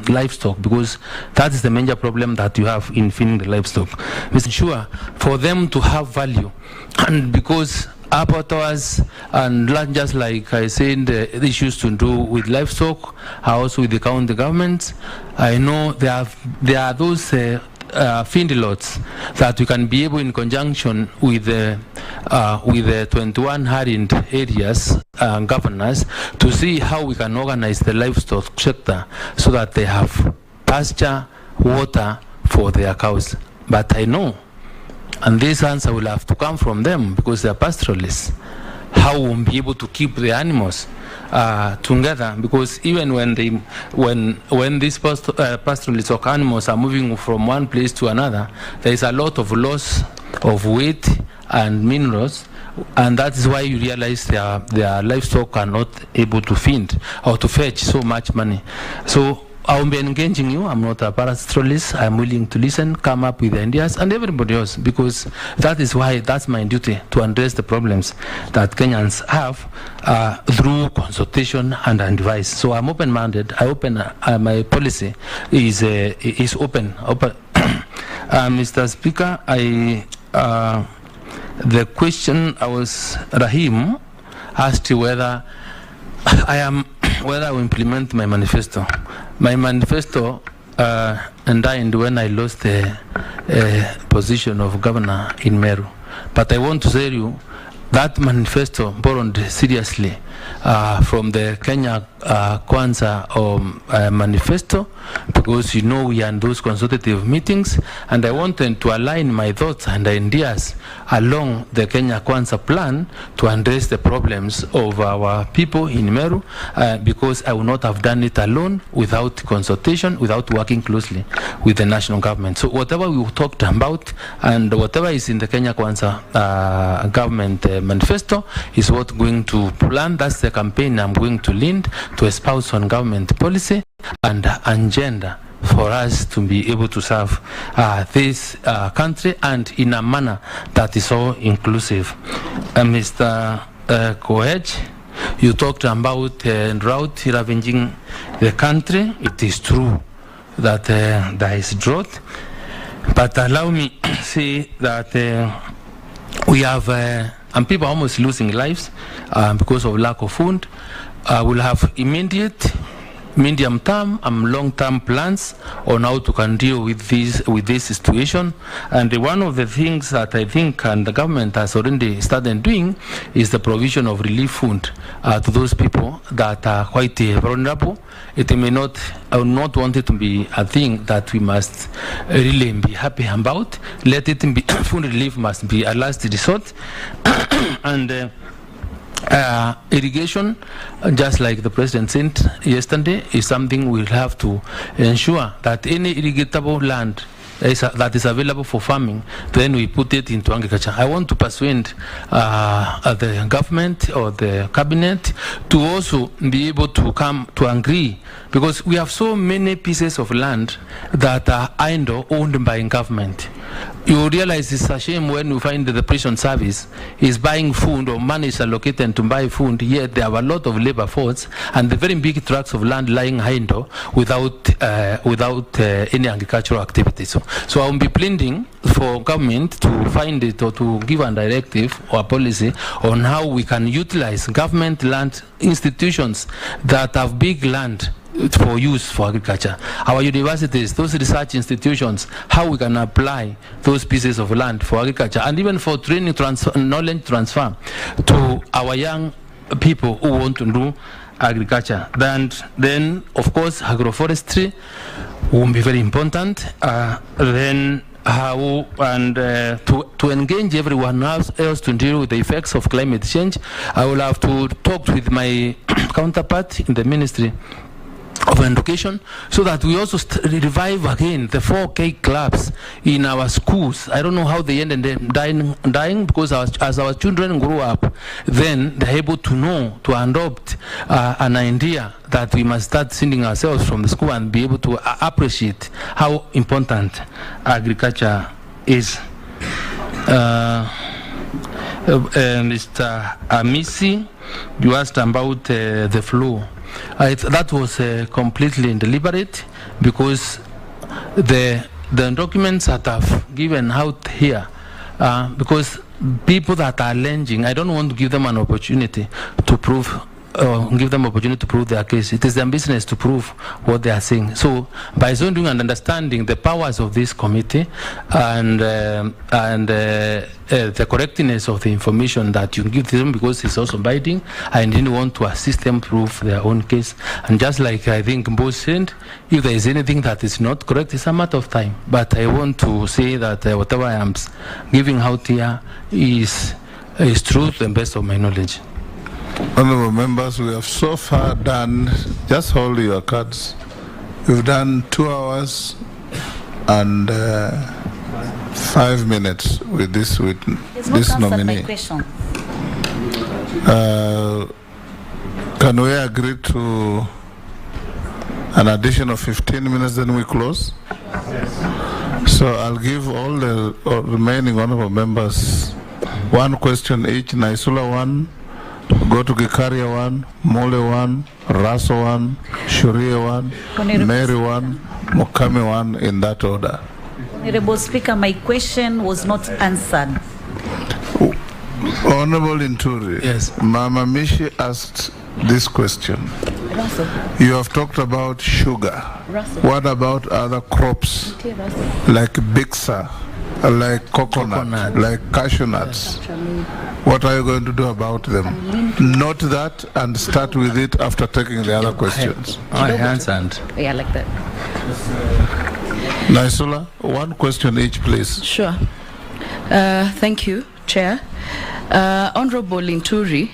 livestock, because that is the major problem that you have in feeding the livestock. It's sure for them to have value, and because abattoirs and not just like I said, the issues to do with livestock, also with the county governments. I know there are those feedlots that we can be able, in conjunction with the 21 harried areas governors, to see how we can organize the livestock sector so that they have pasture, water for their cows. But I know, and this answer will have to come from them because they are pastoralists, how we'll be able to keep the animals together, because even when these pastoralists or animals are moving from one place to another, there is a lot of loss of weight and minerals, and that is why you realize their livestock are not able to feed or to fetch so much money. So I will be engaging you. I'm not a pastoralist. I'm willing to listen, come up with ideas, and everybody else, because that is why that's my duty, to address the problems that Kenyans have through consultation and advice. So I'm open-minded. My policy is open. Mr. Speaker, the question Rahim asked whether I will implement my manifesto. My manifesto ended when I lost the position of governor in Meru. But I want to tell you that manifesto borrowed seriously from the Kenya Kwanza manifesto, because we are in those consultative meetings, and I wanted to align my thoughts and ideas along the Kenya Kwanza plan to address the problems of our people in Meru, because I would not have done it alone without consultation, without working closely with the national government. So whatever we talked about and whatever is in the Kenya Kwanza government manifesto is what going to plan. That's the campaign I'm going to lead to espouse on government policy and agenda for us to be able to serve this country, and in a manner that is so inclusive. Mr. Koech, you talked about drought ravaging the country. It is true that there is drought, but allow me to say that we have and people are almost losing lives because of lack of food. We'll have immediate, medium-term and long-term plans on how to can deal with this situation. And one of the things that I think and the government has already started doing is the provision of relief food to those people that are quite vulnerable. It may not, I would not want it to be a thing that we must really be happy about. Let it be, food relief must be a last resort. And irrigation, just like the President said yesterday, is something we'll have to ensure that any irrigatable land that is available for farming, then we put it into agriculture. I want to persuade the government or the cabinet to also be able to come to agree, because we have so many pieces of land that are idle, owned by government. You realize it's a shame when you find that the prison service is buying food or money is allocated to buy food, yet there are a lot of labor force and the very big tracts of land lying idle without any agricultural activity. So I will be pleading for government to find it or to give a directive or a policy on how we can utilize government land institutions that have big land for use for agriculture. Our universities, those research institutions, how we can apply those pieces of land for agriculture and even for training, knowledge transfer to our young people who want to do agriculture. Then of course, agroforestry will be very important. Then how and to engage everyone else to deal with the effects of climate change. I will have to talk with my counterpart in the ministry of education, so that we also revive again the 4K clubs in our schools. I don't know how they ended up dying because as our children grow up, then they're able to know, to adopt an idea that we must start sending ourselves from the school and be able to appreciate how important agriculture is. Mr. Amisi, you asked about the flow. That was completely deliberate, because the documents that I've given out here, because people that are alleging, I don't want to give them an opportunity to prove, give them opportunity to prove their case. It is their business to prove what they are saying. So by so doing and understanding the powers of this committee and the correctness of the information that you give them, because it's also binding, I didn't want to assist them prove their own case. And just like I think both said, if there is anything that is not correct, it's a matter of time. But I want to say that whatever I am giving out here is true to the best of my knowledge. Honorable members, we have so far done, just hold your cards, we've done 2 hours and 5 minutes with this nominee. Can we agree to an addition of 15 minutes, then we close? So I'll give all the remaining honorable members 1 question each. Naisula 1, go to Gikaria 1, Mole 1, Raso 1, Shuria 1, Mary 1, Mukame 1, in that order. Honorable Speaker, my question was not answered. Honorable Inturi, yes. Mama Mishi asked this question. Russell. You have talked about sugar. Russell. What about other crops like bixa, like coconut, like cashew nuts? What are you going to do about them? Note that and start with it after taking the other questions. I answered. Yeah, like that. Naisula, 1 question each, please. Sure. Thank you, Chair. Honorable Inturi,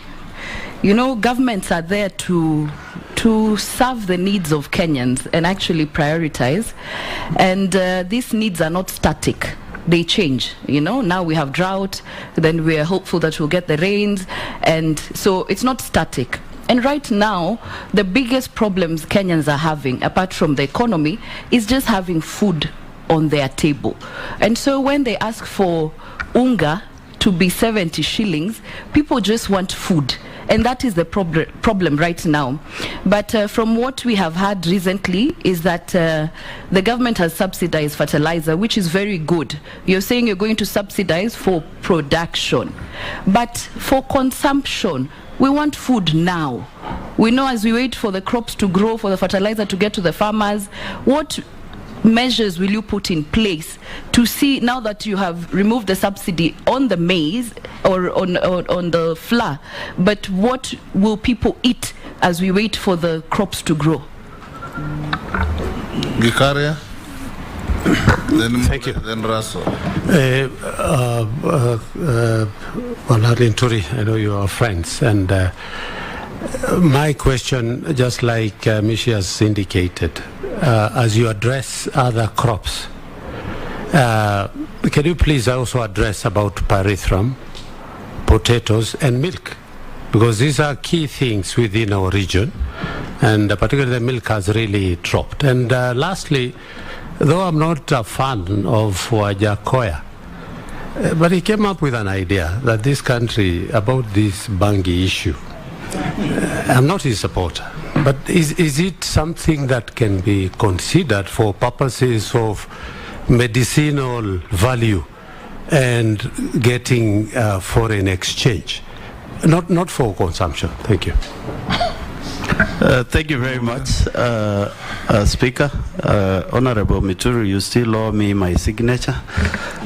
you know, governments are there to serve the needs of Kenyans and actually prioritize. And these needs are not static. They change, you know. Now we have drought, then we are hopeful that we'll get the rains, and so it's not static. And right now, the biggest problems Kenyans are having, apart from the economy, is just having food on their table. And so when they ask for unga to be 70 shillings, people just want food. And that is the problem right now. But from what we have heard recently is that the government has subsidized fertilizer, which is very good. You're saying you're going to subsidize for production. But for consumption, we want food now. We know as we wait for the crops to grow, for the fertilizer to get to the farmers, what measures will you put in place to see, now that you have removed the subsidy on the maize or on the flour, but what will people eat as we wait for the crops to grow? Gikaria? Then thank you. Then Raso. Honorable Inturi, I know you are friends, and my question, just like Mishi has indicated, as you address other crops, can you please also address about pyrethrum, potatoes and milk? Because these are key things within our region, and particularly the milk has really dropped. And lastly, though I'm not a fan of Wajakoya, but he came up with an idea that this country, about this Bangi issue, I'm not his supporter, but is it something that can be considered for purposes of medicinal value and getting foreign exchange, not for consumption? Thank you. Thank you very much, Speaker. Honorable Mituri, you still owe me my signature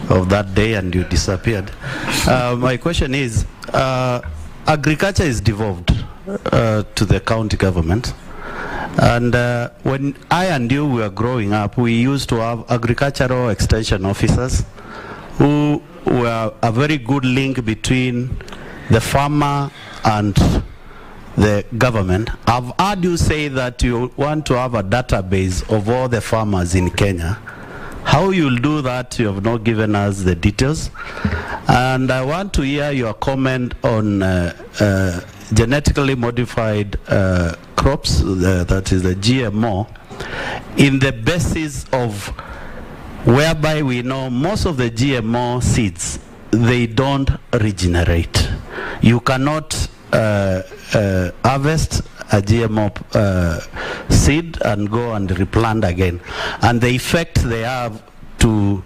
of that day and you disappeared. My question is, agriculture is devolved to the county government. And when I and you were growing up, we used to have agricultural extension officers who were a very good link between the farmer and the government. I've heard you say that you want to have a database of all the farmers in Kenya. How you'll do that, you have not given us the details. And I want to hear your comment on genetically modified crops, that is the GMO, in the basis of whereby we know most of the GMO seeds, they don't regenerate. You cannot harvest a GMO seed and go and replant again. And the effect they have to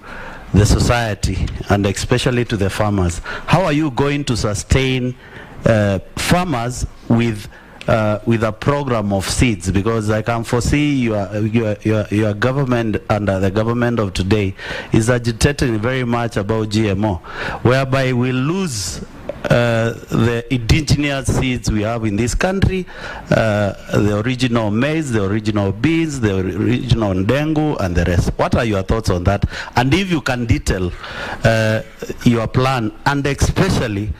the society and especially to the farmers. How are you going to sustain farmers with a program of seeds? Because I can foresee your government under the government of today is agitating very much about GMO, whereby we lose the indigenous seeds we have in this country, the original maize, the original beans, the original ndengu, and the rest. What are your thoughts on that? And if you can detail your plan, and especially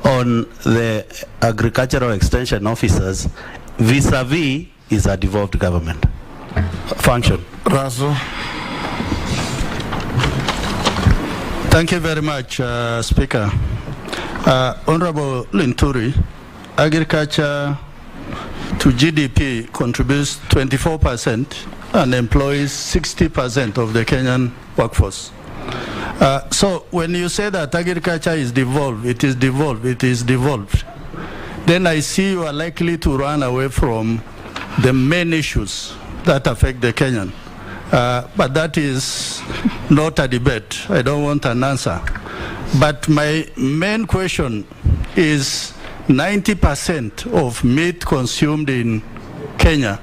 on the agricultural extension officers vis-a-vis is a devolved government function. Razo. Thank you very much, Speaker. Honorable Linturi, agriculture to GDP contributes 24% and employs 60% of the Kenyan workforce. So when you say that agriculture is devolved, it is devolved, then I see you are likely to run away from the main issues that affect the Kenyan. But that is not a debate. I don't want an answer. But my main question is 90% of meat consumed in Kenya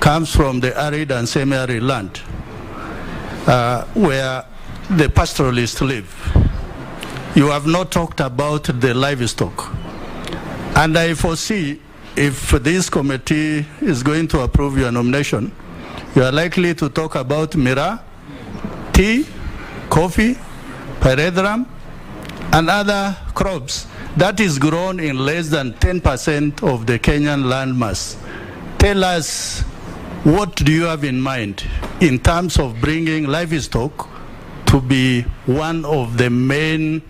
comes from the arid and semi-arid land where the pastoralists live. You have not talked about the livestock. And I foresee if this committee is going to approve your nomination, you are likely to talk about miraa, tea, coffee, pyrethrum, and other crops that is grown in less than 10% of the Kenyan land mass. Tell us, what do you have in mind in terms of bringing livestock to be one of the main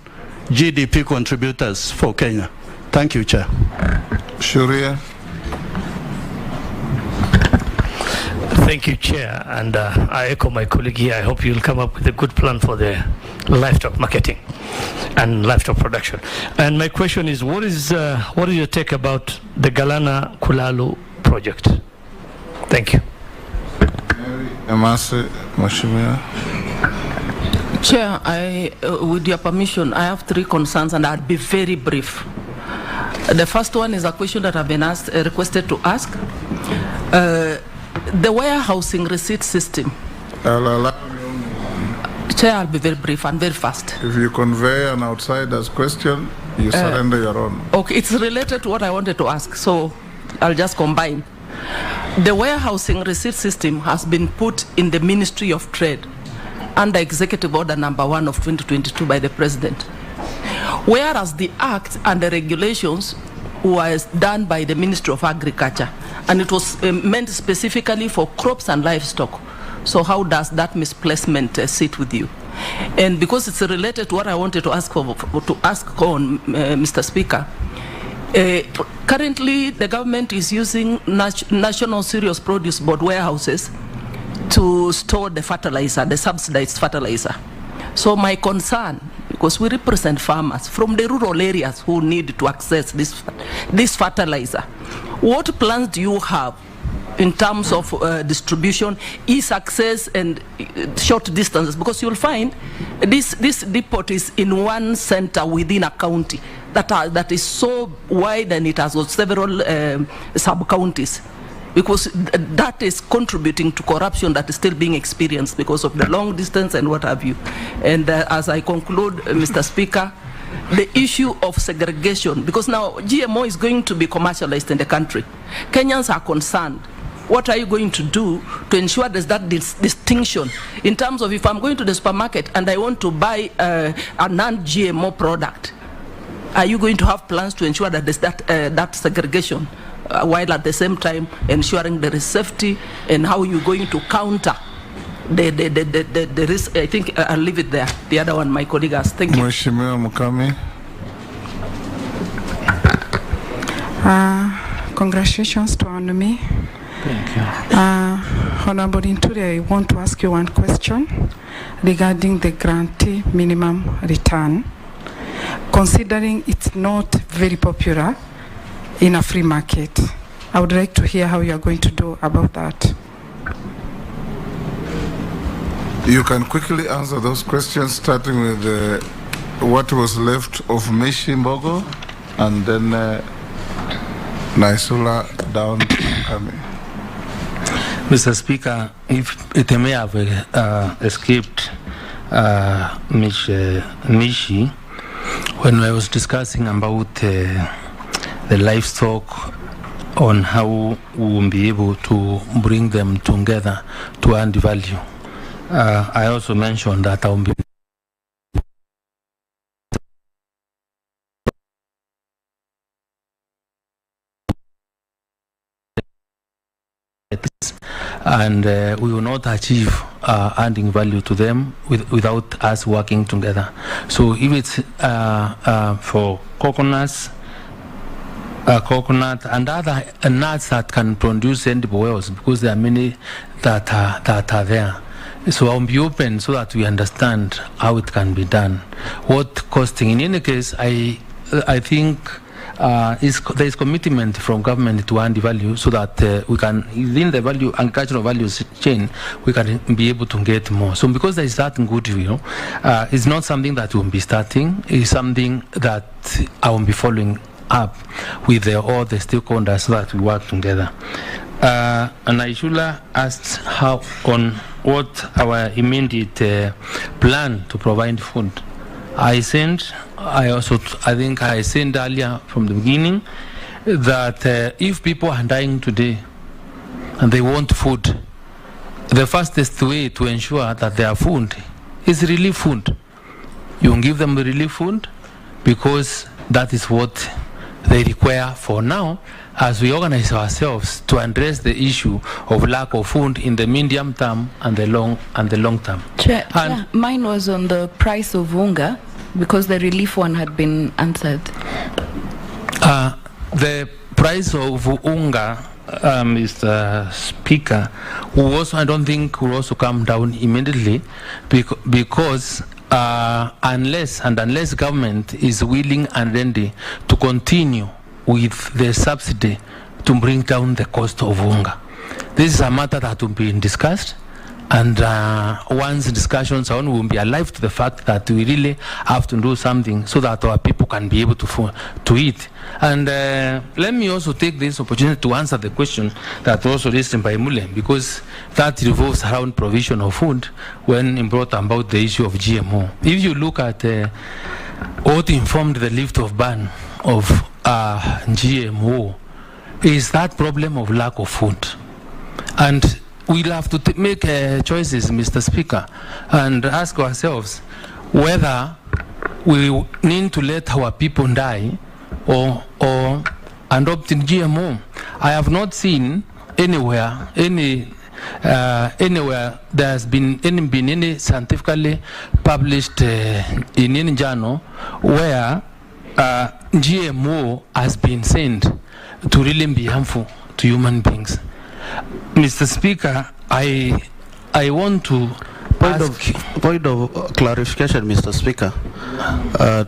GDP contributors for Kenya? Thank you, Chair. Sharia. Thank you, Chair, and I echo my colleague here. I hope you'll come up with a good plan for the livestock marketing and livestock production. And my question is, what is your take about the Galana Kulalu project? Thank you. Chair, with your permission, I have 3 concerns and I'll be very brief. The first one is a question that I've been requested to ask. The warehousing receipt system. Chair, I'll be very brief and very fast. If you convey an outsider's question, you surrender your own. Okay, it's related to what I wanted to ask, so I'll just combine. The warehousing receipt system has been put in the Ministry of Trade under Executive Order number 1 of 2022 by the President. Whereas the Act and the regulations was done by the Ministry of Agriculture, and it was meant specifically for crops and livestock. So how does that misplacement sit with you? And because it's related to what I wanted to ask on, Mr. Speaker, currently the government is using National Serious Produce Board warehouses to store the fertilizer, the subsidized fertilizer. So my concern, because we represent farmers from the rural areas who need to access this fertilizer, what plans do you have in terms of distribution, ease access, and short distances? Because you'll find this depot is in one center within a county that is so wide, and it has got several sub-counties, because that is contributing to corruption that is still being experienced because of the long distance and what have you. And as I conclude, Mr. Speaker, the issue of segregation, because now GMO is going to be commercialized in the country. Kenyans are concerned. What are you going to do to ensure there's that distinction in terms of, if I'm going to the supermarket and I want to buy a non-GMO product, are you going to have plans to ensure that there's that segregation? while at the same time ensuring there is safety, and how you're going to counter the risk. I think I'll leave it there. The other one, my colleague asked. Thank you. Mheshimiwa Mukami. Congratulations to our nominee. Thank you. Honorable Inturi, I want to ask you one question regarding the grantee minimum return. Considering it's not very popular in a free market, I would like to hear how you are going to do about that. You can quickly answer those questions, starting with what was left of Mishi Mbogo, and then Naisula down to Kami. Mr. Speaker, if it may have escaped Mishi, when I was discussing about the livestock, on how we will be able to bring them together to add value, I also mentioned that I will be and we will not achieve adding value to them without us working together. So if it's for coconut and other nuts that can produce edible oils, because there are many that are there. So I'll be open so that we understand how it can be done. What costing? In any case, I think there is commitment from government to add value, so that we can, within the value agricultural value chain, we can be able to get more. So because there is that goodwill, it's not something that we'll be starting. It's something that I will be following up with all the stakeholders so that we work together. And Aishula asked how on what our immediate plan to provide food. I think I said earlier from the beginning that if people are dying today and they want food, the fastest way to ensure that they have food is relief food. You give them the relief food because that is what they require for now, as we organize ourselves to address the issue of lack of food in the medium term and the long term. Chair, mine was on the price of unga, because the relief one had been answered. The price of unga, Mr. Speaker, I don't think will also come down immediately, because unless government is willing and ready to continue with the subsidy to bring down the cost of unga. This is a matter that will be discussed, and once discussions are on, we will be alive to the fact that we really have to do something so that our people can be able to eat. And let me also take this opportunity to answer the question that was also raised by Mule, because that revolves around provision of food when brought about the issue of GMO. If you look at what informed the lift of ban of GMO, is that problem of lack of food. And we'll have to make choices, Mr. Speaker, and ask ourselves whether we need to let our people die or adopt GMO. I have not seen anywhere there has been any scientifically published in any journal where GMO has been sent to really be harmful to human beings. Mr. Speaker, I want to point of clarification, Mr. Speaker,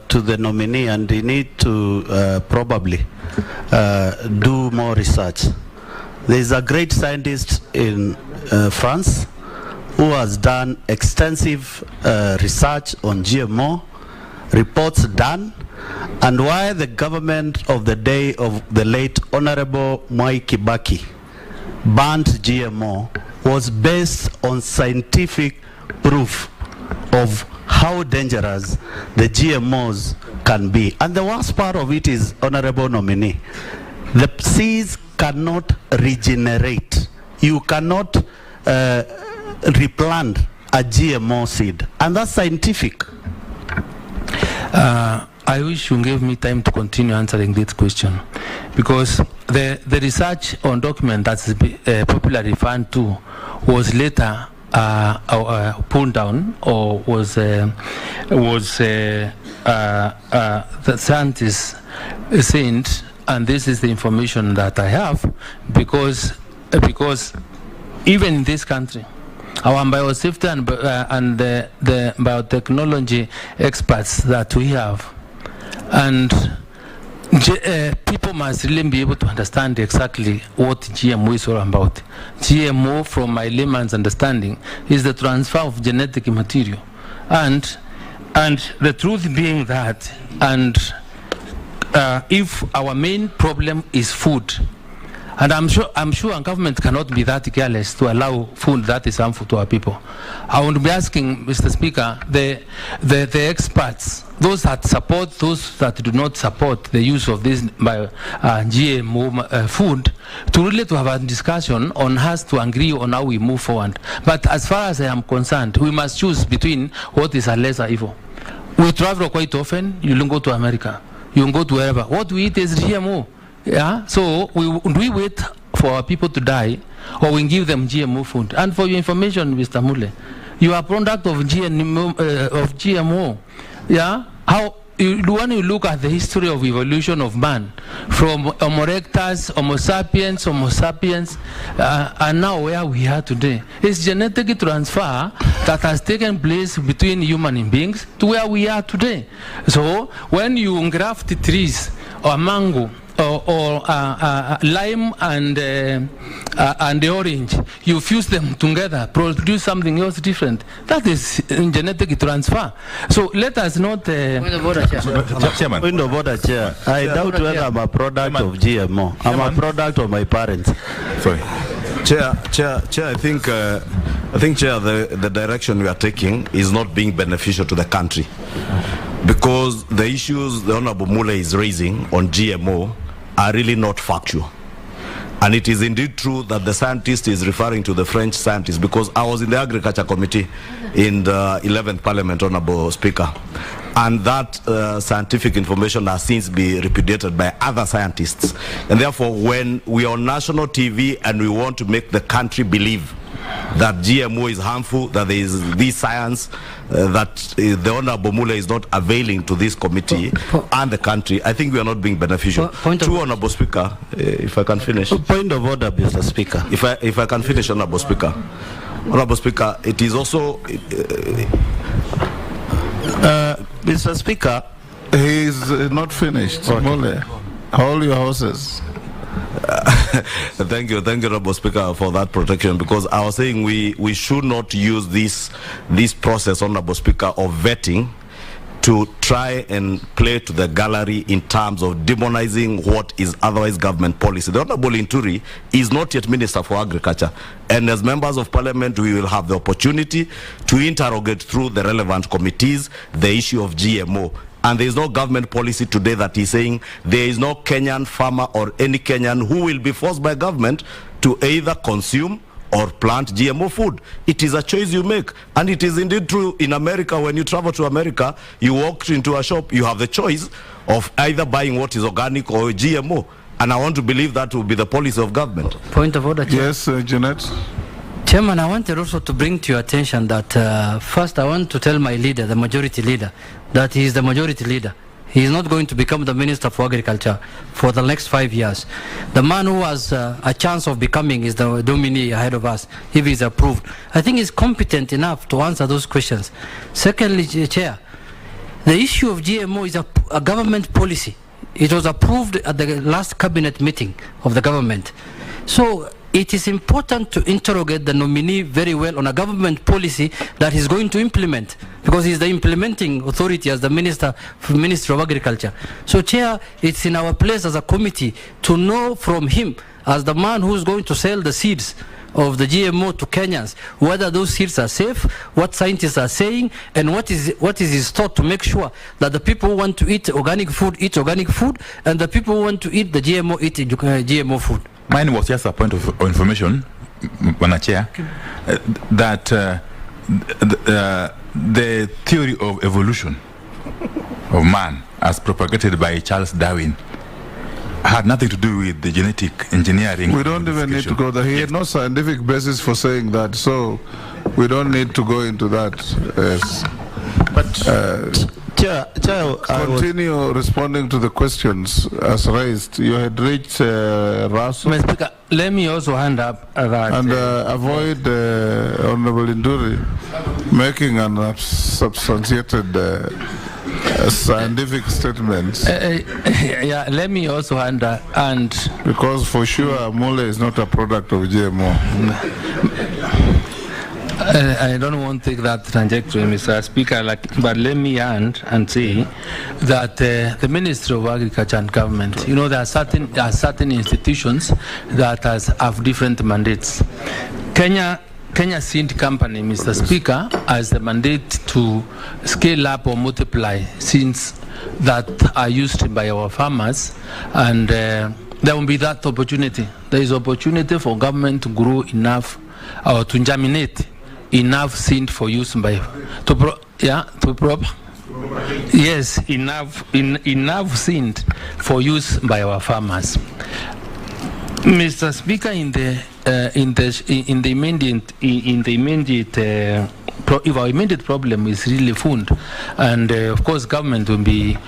to the nominee, and they need to probably do more research. There is a great scientist in France who has done extensive research on GMO, reports done, and why the government of the day of the late Honorable Mwai Kibaki banned GMO was based on scientific proof of how dangerous the GMOs can be. And the worst part of it is, Honorable Nominee, the seeds cannot regenerate. You cannot replant a GMO seed, and that's scientific. I wish you gave me time to continue answering this question, because the research on document that's popularly referred to was later pulled down, or was the scientists sent, and this is the information that I have, because even in this country, our biosafety and the biotechnology experts that we have, and people must really be able to understand exactly what GMO is all about. GMO, from my layman's understanding, is the transfer of genetic material, and the truth being that, and if our main problem is food, and I'm sure our government cannot be that careless to allow food that is harmful to our people. I want to be asking, Mr. Speaker, the experts, those that support, those that do not support the use of this GMO food, to really to have a discussion on us to agree on how we move forward. But as far as I am concerned, we must choose between what is a lesser evil. We travel quite often. You don't go to America. You can go to wherever. What we eat is GMO. Yeah, so we wait for our people to die, or we give them GMO food? And for your information, Mr. Mule, you are product of GMO. Yeah, how when you look at the history of evolution of man, from Homo erectus, Homo sapiens, and now where we are today, it's genetic transfer that has taken place between human beings to where we are today. So when you graft trees or mango, or lime and the orange, you fuse them together, produce something else different. That is genetic transfer. So let us not... Point of order, Chair. I doubt whether I'm a product of GMO. I'm a product of my parents. Sorry. Chair, I think, Chair, the direction we are taking is not being beneficial to the country, because the issues the Honorable Mule is raising on GMO are really not factual. And it is indeed true that the scientist is referring to the French scientist, because I was in the Agriculture Committee in the 11th Parliament, Honorable Speaker, and that scientific information has since been repudiated by other scientists. And therefore, when we are on national TV and we want to make the country believe that GMO is harmful, that there is this science, that the Honorable Mule is not availing to this committee and the country, I think we are not being beneficial. True, Honorable Speaker, if I can finish. Point of order, Mr. Speaker. If I can finish, Honorable Speaker. Honorable Speaker, it is also... Mr. Speaker. He is not finished. Mule, hold your horses. Thank you, Honorable Speaker, for that protection, because I was saying we should not use this process, Honorable Speaker, of vetting to try and play to the gallery in terms of demonizing what is otherwise government policy. The Honorable Inturi is not yet Minister for Agriculture, and as members of Parliament we will have the opportunity to interrogate through the relevant committees the issue of GMO. And there is no government policy today that is saying there is no Kenyan farmer or any Kenyan who will be forced by government to either consume or plant GMO food. It is a choice you make. And it is indeed true in America. When you travel to America, you walk into a shop, you have the choice of either buying what is organic or GMO. And I want to believe that will be the policy of government. Point of order, Chair. Yes, Jeanette. Chairman, I wanted also to bring to your attention that first I want to tell my leader, the majority leader, that he is the majority leader. He is not going to become the Minister for Agriculture for the next 5 years. The man who has a chance of becoming is the nominee ahead of us, if he is approved. I think he's competent enough to answer those questions. Secondly, Chair, the issue of GMO is a government policy. It was approved at the last cabinet meeting of the government. So it is important to interrogate the nominee very well on a government policy that he's going to implement, because he's the implementing authority as the Minister of Agriculture. So, Chair, it's in our place as a committee to know from him, as the man who's going to sell the seeds of the GMO to Kenyans, whether those seeds are safe, what scientists are saying, and what is his thought to make sure that the people who want to eat organic food, and the people who want to eat the GMO, eat GMO food. Mine was just a point of information, Madam Chair, that the theory of evolution of man as propagated by Charles Darwin had nothing to do with the genetic engineering. We don't even need to go there. He had no scientific basis for saying that, so we don't need to go into that. Yes. But continue responding to the questions as raised. You had reached Russell. Mr. Speaker, let me also hand up that... And avoid Honorable Induri making unsubstantiated scientific statements. Yeah, let me also hand because for sure Mule is not a product of GMO. I don't want to take that trajectory, Mr. Speaker, but let me end and say that the Ministry of Agriculture and Government, there are certain institutions that have different mandates. Kenya Seed Company, Mr. Speaker, has the mandate to scale up or multiply seeds that are used by our farmers, and there will be that opportunity. There is opportunity for government to grow enough or to germinate enough seed for use by enough seed for use by our farmers. Mr. Speaker, if our immediate problem is really food, and of course government will be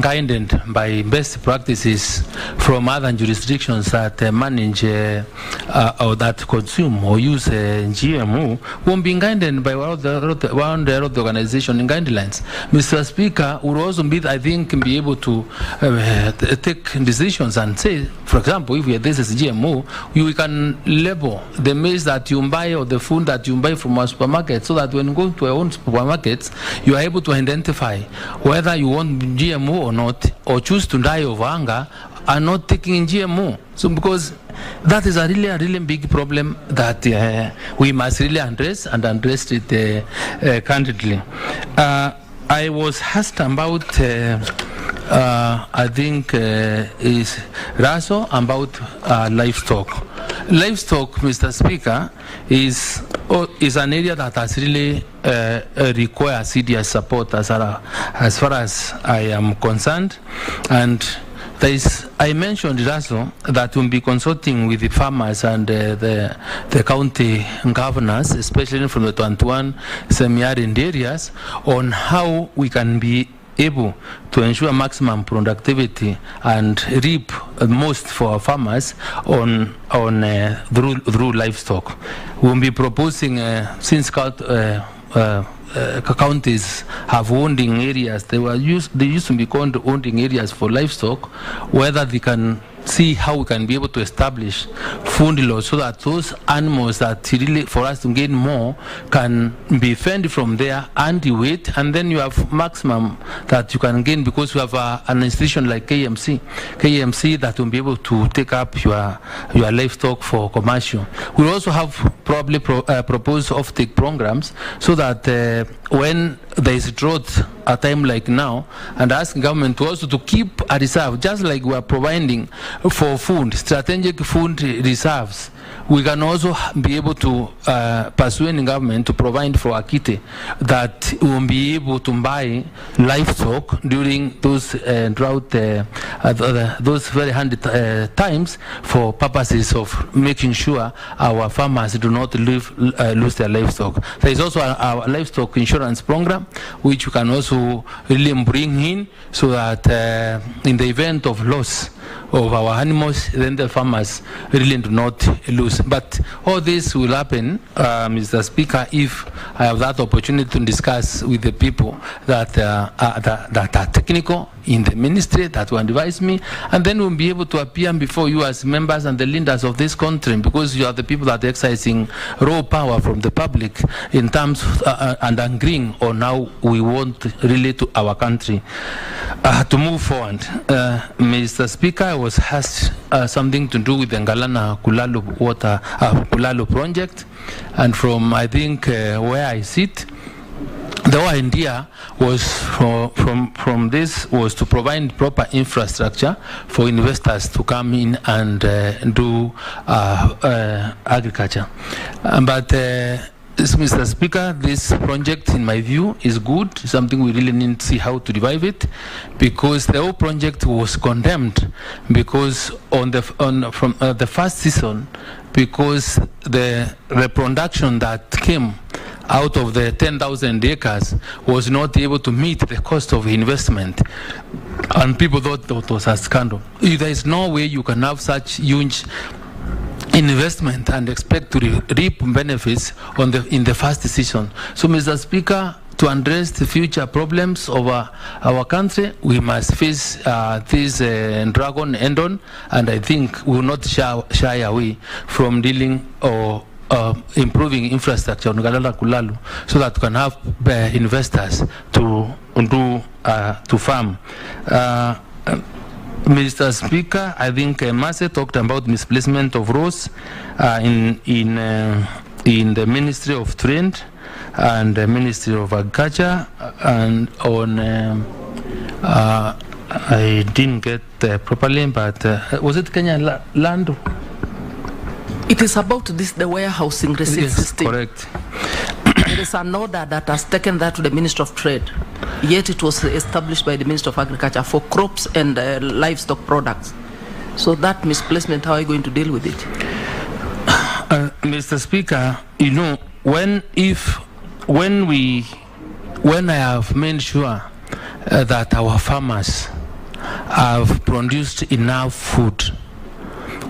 guided by best practices from other jurisdictions that manage or that consume or use GMO, won't be guided by one of the organization guidelines. Mr. Speaker, will also be, I think, be able to take decisions and say, for example, if this is GMO, we can label the maize that you buy or the food that you buy from our supermarket, so that when you go to our own supermarkets, you are able to identify whether you want GMO or not, or choose to die of hunger and not taking GMO. So because that is a really big problem that we must really address, and address it candidly. I was asked about I think is Raso about livestock. Livestock, Mr. Speaker, is an area that has really require serious support as far as I am concerned. And I mentioned Raso that will be consulting with the farmers and the county governors, especially from the 21 semi-arid areas, on how we can be able to ensure maximum productivity and reap most for our farmers through livestock. We'll be proposing, since counties have holding areas, they used to be called holding areas for livestock, whether they can see how we can be able to establish food laws so that those animals that really, for us to gain more, can be fed from there and the weight, and then you have maximum that you can gain, because you have an institution like KMC that will be able to take up your livestock for commercial. We'll also have probably proposed off-take programs so that when there is drought a time like now, and ask government to also to keep a reserve, just like we are providing for food, strategic food reserves. We can also be able to pursue any government to provide for Akite that will be able to buy livestock during those drought, those very handy times, for purposes of making sure our farmers do not lose their livestock. There is also a livestock insurance program which you can also really bring in, so that in the event of loss of our animals, then the farmers really do not lose. But all this will happen, Mr. Speaker, if I have that opportunity to discuss with the people that are technical in the ministry, that will advise me, and then we'll be able to appear before you as members and the leaders of this country, because you are the people that are exercising raw power from the public in terms and agreeing on how we want really to our country to move forward. Mr. Speaker, I was asked something to do with the Ngalana Kulalo project, and from I think where I sit, the whole idea was from this was to provide proper infrastructure for investors to come in and do agriculture. But Mr. Speaker, this project, in my view, is good. Something we really need to see how to revive it, because the whole project was condemned because from the first season, because the production that came out of the 10,000 acres was not able to meet the cost of investment, and people thought that was a scandal. There is no way you can have such huge investment and expect to reap benefits in the first decision. So, Mr. Speaker, to address the future problems of our country, we must face this dragon end-on, and I think we will not shy away from dealing or improving infrastructure on Galala Kulalu, so that we can have investors to farm. Mr. Speaker, I think Mase talked about misplacement of roads in the Ministry of Trade and the Ministry of Agriculture, and on I didn't get properly, but was it Kenya Land? It is about the warehousing receipt system. Correct. There is an order that has taken that to the Ministry of Trade, yet it was established by the Ministry of Agriculture for crops and livestock products. So that misplacement, how are you going to deal with it? Mr. Speaker, you know, when I have made sure that our farmers have produced enough food,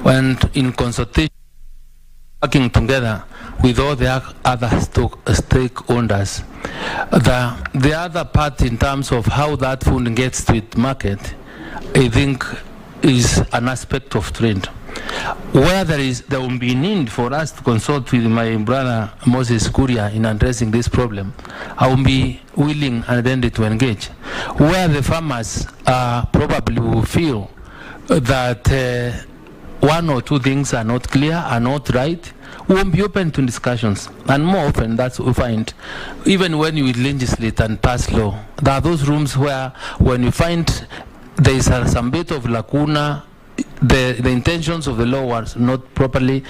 and in consultation, working together with all the other stakeholders, the other part in terms of how that food gets to its market, I think, is an aspect of trade. Where there will be need for us to consult with my brother Moses Kuria in addressing this problem, I will be willing and ready to engage. Where the farmers probably will feel that one or two things are not clear, are not right, we won't be open to discussions. And more often, that's what we find. Even when you legislate and pass law, there are those rooms where when you find there is some bit of lacuna, the intentions of the law was not properly,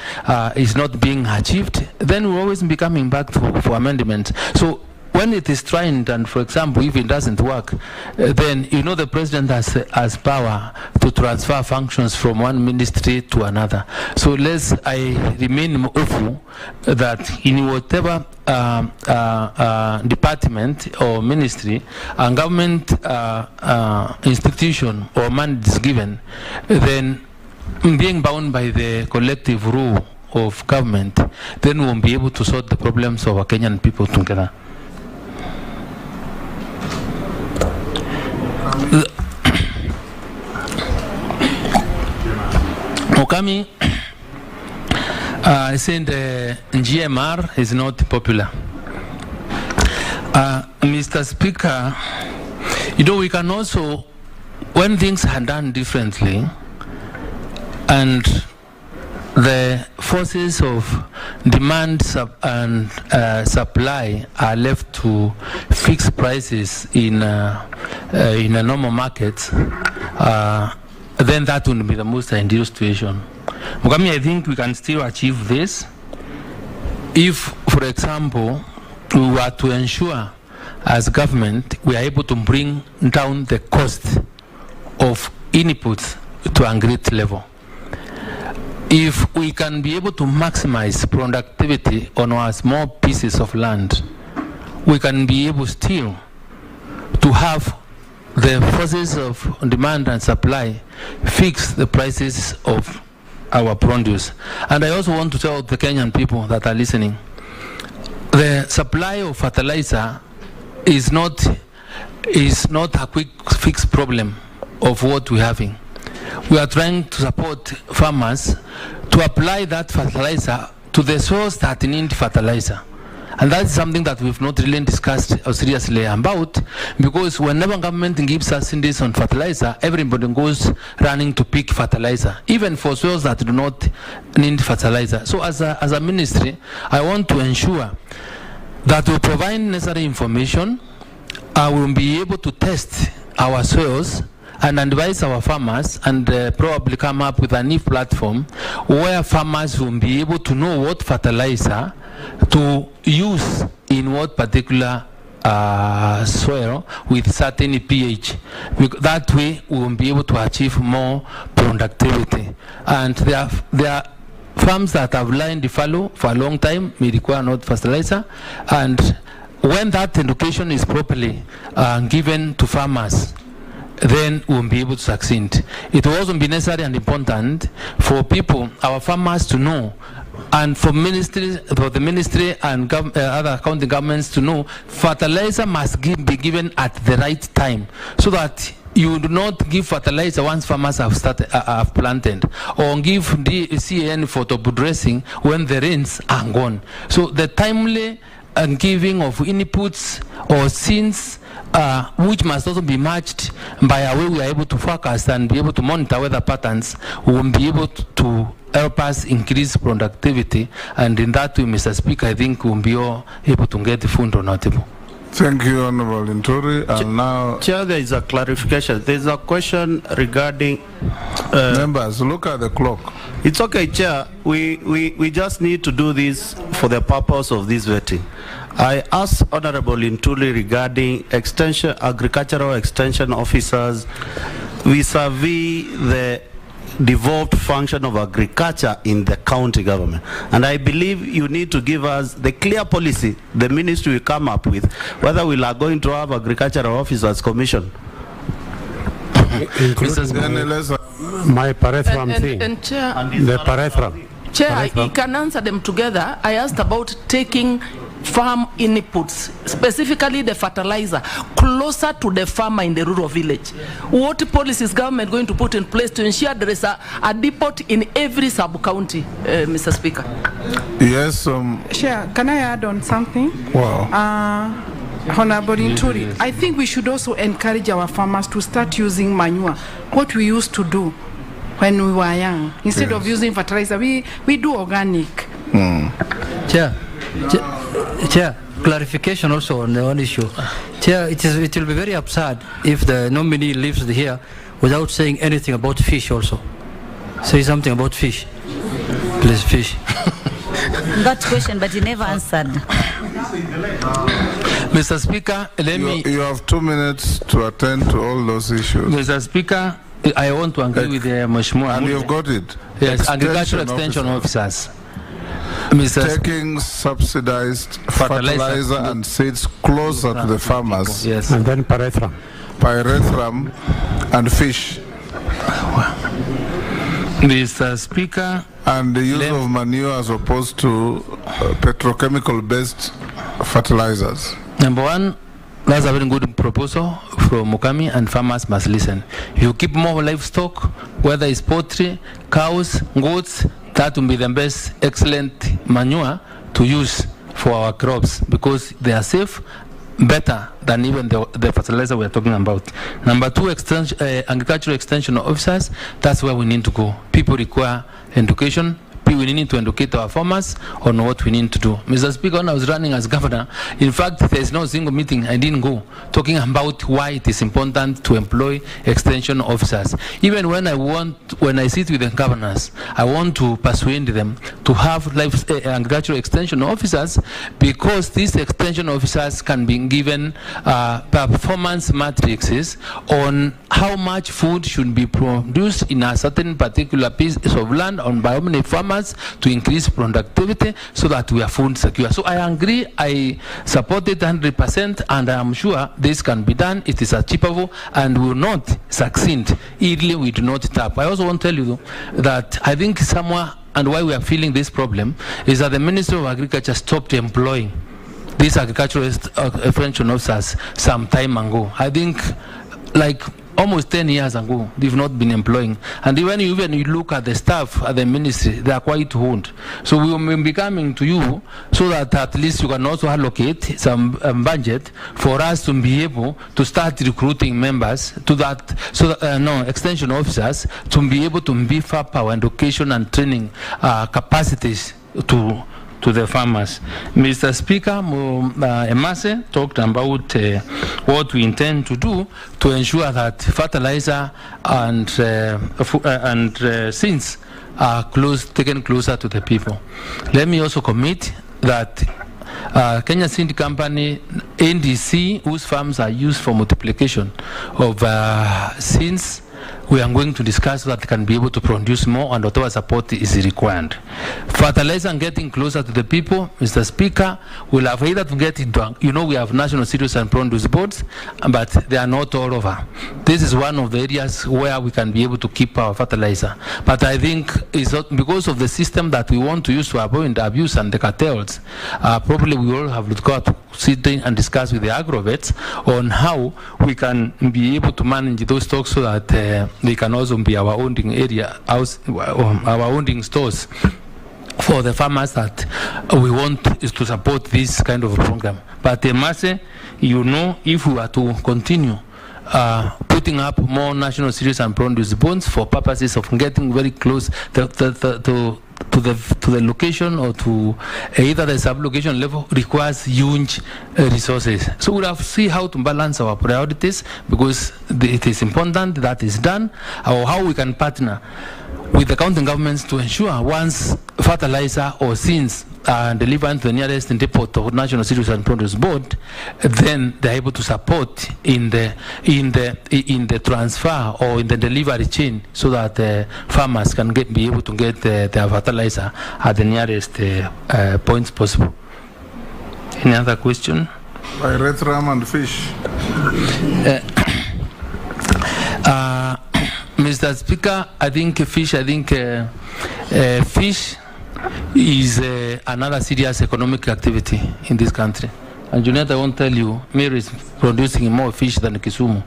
is not being achieved, then we'll always be coming back for amendments. So when it is tried, and for example, if it doesn't work, then you know the president has power to transfer functions from one ministry to another. So I remain hopeful that in whatever department or ministry and government institution or mandate is given, then being bound by the collective rule of government, then we won't be able to sort the problems of our Kenyan people together. Okami said GMR is not popular. Mr. Speaker, you know, we can also, when things are done differently and the forces of demand and supply are left to fix prices in a normal market, then that would be the most ideal situation. Mugami, I think we can still achieve this if, for example, we were to ensure as government we are able to bring down the cost of inputs to a great level. If we can be able to maximize productivity on our small pieces of land, we can be able still to have the forces of demand and supply fix the prices of our produce. And I also want to tell the Kenyan people that are listening, the supply of fertilizer is not a quick fix problem of what we're having. We are trying to support farmers to apply that fertilizer to the soils that need fertilizer. And that's something that we've not really discussed seriously about, because whenever government gives us subsidies on fertilizer, everybody goes running to pick fertilizer, even for soils that do not need fertilizer. So as a ministry, I want to ensure that we provide necessary information, we'll be able to test our soils and advise our farmers, and probably come up with a new platform where farmers will be able to know what fertilizer to use in what particular soil with certain pH. That way we will be able to achieve more productivity. And there are farms that have lined fallow for a long time, may require not fertilizer, and when that education is properly given to farmers, then we'll be able to succeed. It will also be necessary and important for people, our farmers, to know, and for the ministry and other county governments to know, fertilizer must be given at the right time, so that you do not give fertilizer once farmers have planted, or give the CAN for top dressing when the rains are gone. So the timely and giving of inputs or seeds, which must also be matched by a way we are able to forecast and be able to monitor weather patterns, will be able to help us increase productivity. And in that way, Mr. Speaker, I think we'll be all able to get the fund on our table. Thank you, Honorable Nturi. And now, Chair, there is a clarification. There is a question regarding members. Look at the clock. It's okay, Chair. We just need to do this for the purpose of this vetting. I asked Honorable Ntuli regarding agricultural extension officers vis-a-vis the devolved function of agriculture in the county government. And I believe you need to give us the clear policy the ministry will come up with, whether we are going to have agricultural officers commission. My Parethram thing. And Chair, the Parethram. Chair, I can answer them together. I asked about taking farm inputs, specifically the fertilizer, closer to the farmer in the rural village. What policy is government going to put in place to ensure there is a depot in every sub-county, Mr. Speaker? Yes. Chair, can I add on something? Wow. Honorable Nturi, I think we should also encourage our farmers to start using manure, what we used to do when we were young. Instead of using fertilizer, we do organic. Chair, clarification also on the one issue. Chair, it will be very absurd if the nominee lives here without saying anything about fish also. Say something about fish. Please, fish. Got question, but he never answered. Mr. Speaker, You have 2 minutes to attend to all those issues. Mr. Speaker, I want to agree with Mheshimiwa. And you've got it. Yes, agricultural extension officers. Taking subsidized fertilizer and seeds closer to the farmers. Yes. And then Parethram. Pyrethrum and fish. Mr. Speaker. And the use of manure as opposed to petrochemical-based fertilizers. Number one, that's a very good proposal from Mukami, and farmers must listen. If you keep more livestock, whether it's poultry, cows, goats, that will be the best excellent manure to use for our crops, because they are safe, better than even the fertilizer we are talking about. Number two, agricultural extension officers, that's where we need to go. People require education. We need to educate our farmers on what we need to do. Mr. Speaker, when I was running as governor, in fact, there is no single meeting I didn't go talking about why it is important to employ extension officers. Even when I sit with the governors, I want to persuade them to have agricultural extension officers, because these extension officers can be given performance matrices on how much food should be produced in a certain particular piece of land on by how many farmers to increase productivity, so that we are food secure. So I agree, I support it 100%, and I am sure this can be done. It is achievable and will not succeed easily. We do not tap. I also want to tell you that I think somewhere, and why we are feeling this problem, is that the Ministry of Agriculture stopped employing these agricultural extension officers some time ago. I think like almost 10 years ago, they've not been employing. And even you look at the staff at the ministry, they are quite old. So we will be coming to you so that at least you can also allocate some budget for us to be able to start recruiting members to that, so that, extension officers, to be able to beef up our education and training capacities to the farmers. Mr. Speaker, Emase talked about what we intend to do to ensure that fertilizer and seeds are taken closer to the people. Let me also commit that Kenya Seed Company, NDC, whose farms are used for multiplication of seeds, we are going to discuss that can be able to produce more and whatever support is required. Fertilizer and getting closer to the people, Mr. Speaker, we'll have either to get into, we have national cereals and produce boards, but they are not all over. This is one of the areas where we can be able to keep our fertilizer. But I think it's not because of the system that we want to use to avoid the abuse and the cartels. Probably we all have to go to sit in and discuss with the agrovets on how we can be able to manage those stocks so that they can also be our owning area, our owning stores for the farmers that we want is to support this kind of program. But if we are to continue putting up more national cereals and produce bonds for purposes of getting very close to the location or to either the sub-location level requires huge resources. So we'll have to see how to balance our priorities, because it is important that is done, or how we can partner with the county governments to ensure once fertilizer or seeds are delivered to the nearest depot of National Cereals and Produce Board, then they're able to support in the transfer or in the delivery chain, so that farmers can be able to get their fertilizer at the nearest points possible. Any other question? Pyrethrum and fish. Mr. Speaker, I think fish is another serious economic activity in this country. And Juliet, I won't tell you, Mary is producing more fish than Kisumu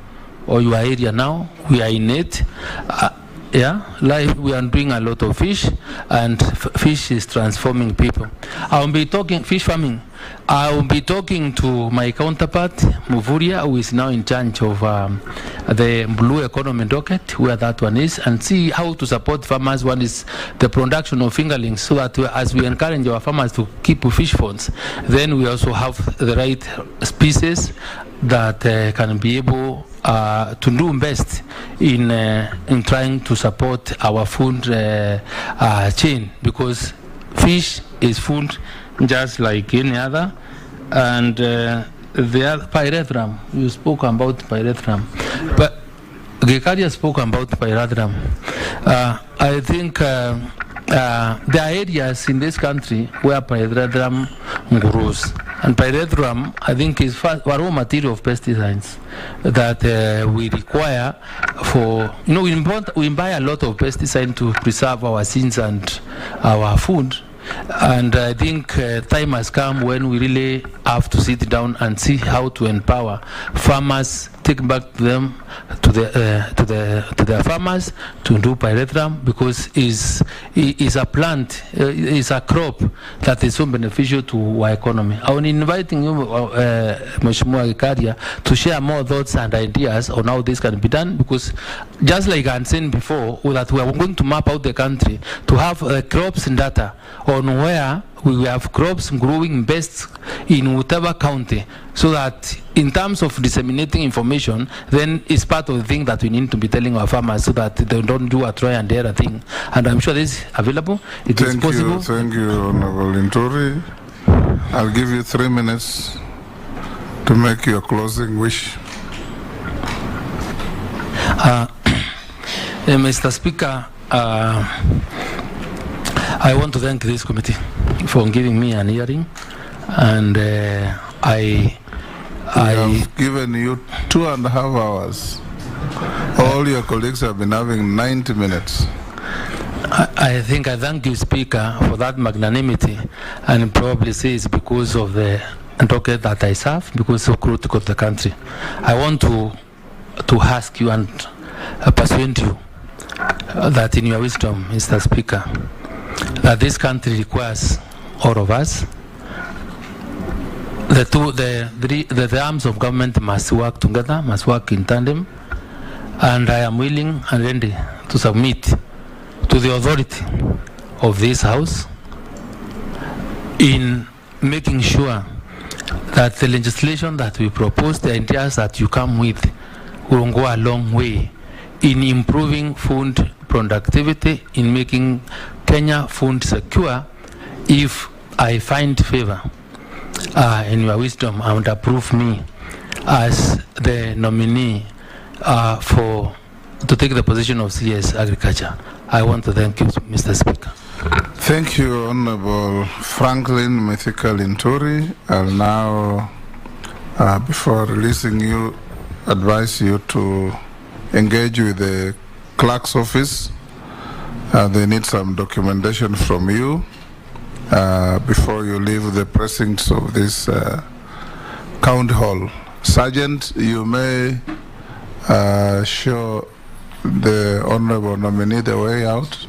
or your area now. We are in it. We are doing a lot of fish, and fish is transforming people. I will be talking fish farming. I will be talking to my counterpart, Muvuria, who is now in charge of the blue economy docket, where that one is, and see how to support farmers. One is the production of fingerlings, so that as we encourage our farmers to keep fish ponds, then we also have the right species that can be able to do best in trying to support our food chain, because fish is food just like any other. And the other pyrethrum, you spoke about pyrethrum, but Gekaria spoke about pyrethrum. I think there are areas in this country where pyrethrum grows, and pyrethrum, I think, is a raw material of pesticides that we require for, we buy a lot of pesticide to preserve our seeds and our food. And I think time has come when we really have to sit down and see how to empower farmers, take back to them, to their farmers, to do pyrethrum, because is a plant, is a crop that is so beneficial to our economy. I am inviting you, Mheshimiwa Gekaria, to share more thoughts and ideas on how this can be done, because just like I said before, that we are going to map out the country to have crops and data on where we have crops growing best in whatever county, so that in terms of disseminating information, then it's part of the thing that we need to be telling our farmers, so that they don't do a try and error thing. And I'm sure this is available. It is possible. Thank you, Honorable Inturi. I'll give you 3 minutes to make your closing wish. Mr. Speaker, I want to thank this committee for giving me an hearing, and I have given you 2.5 hours. All your colleagues have been having 90 minutes. I think I thank you, Speaker, for that magnanimity, and probably say it's because of the docket that I serve, because it's so critical to the country. I want to ask you and persuade you that in your wisdom, Mr. Speaker, that this country requires all of us. The arms of government must work together, must work in tandem, and I am willing and ready to submit to the authority of this House in making sure that the legislation that we propose, the ideas that you come with, will go a long way in improving food productivity, in making Kenya food secure, if I find favor in your wisdom and approve me as the nominee to take the position of CS Agriculture. I want to thank you, Mr. Speaker. Thank you, Honorable Franklin Mithika Linturi. I'll now, before releasing you, advise you to engage with the clerk's office. They need some documentation from you before you leave the precincts of this county hall. Sergeant, you may show the honorable nominee the way out.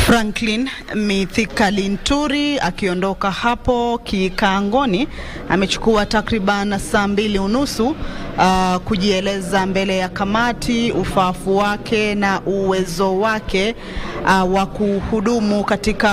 Franklin Mithika Linturi akiondoka hapo kikaangoni amechukua takriban saa 2:30 kujieleza mbele ya kamati ufahafu wake na uwezo wake wa kuhudumu katika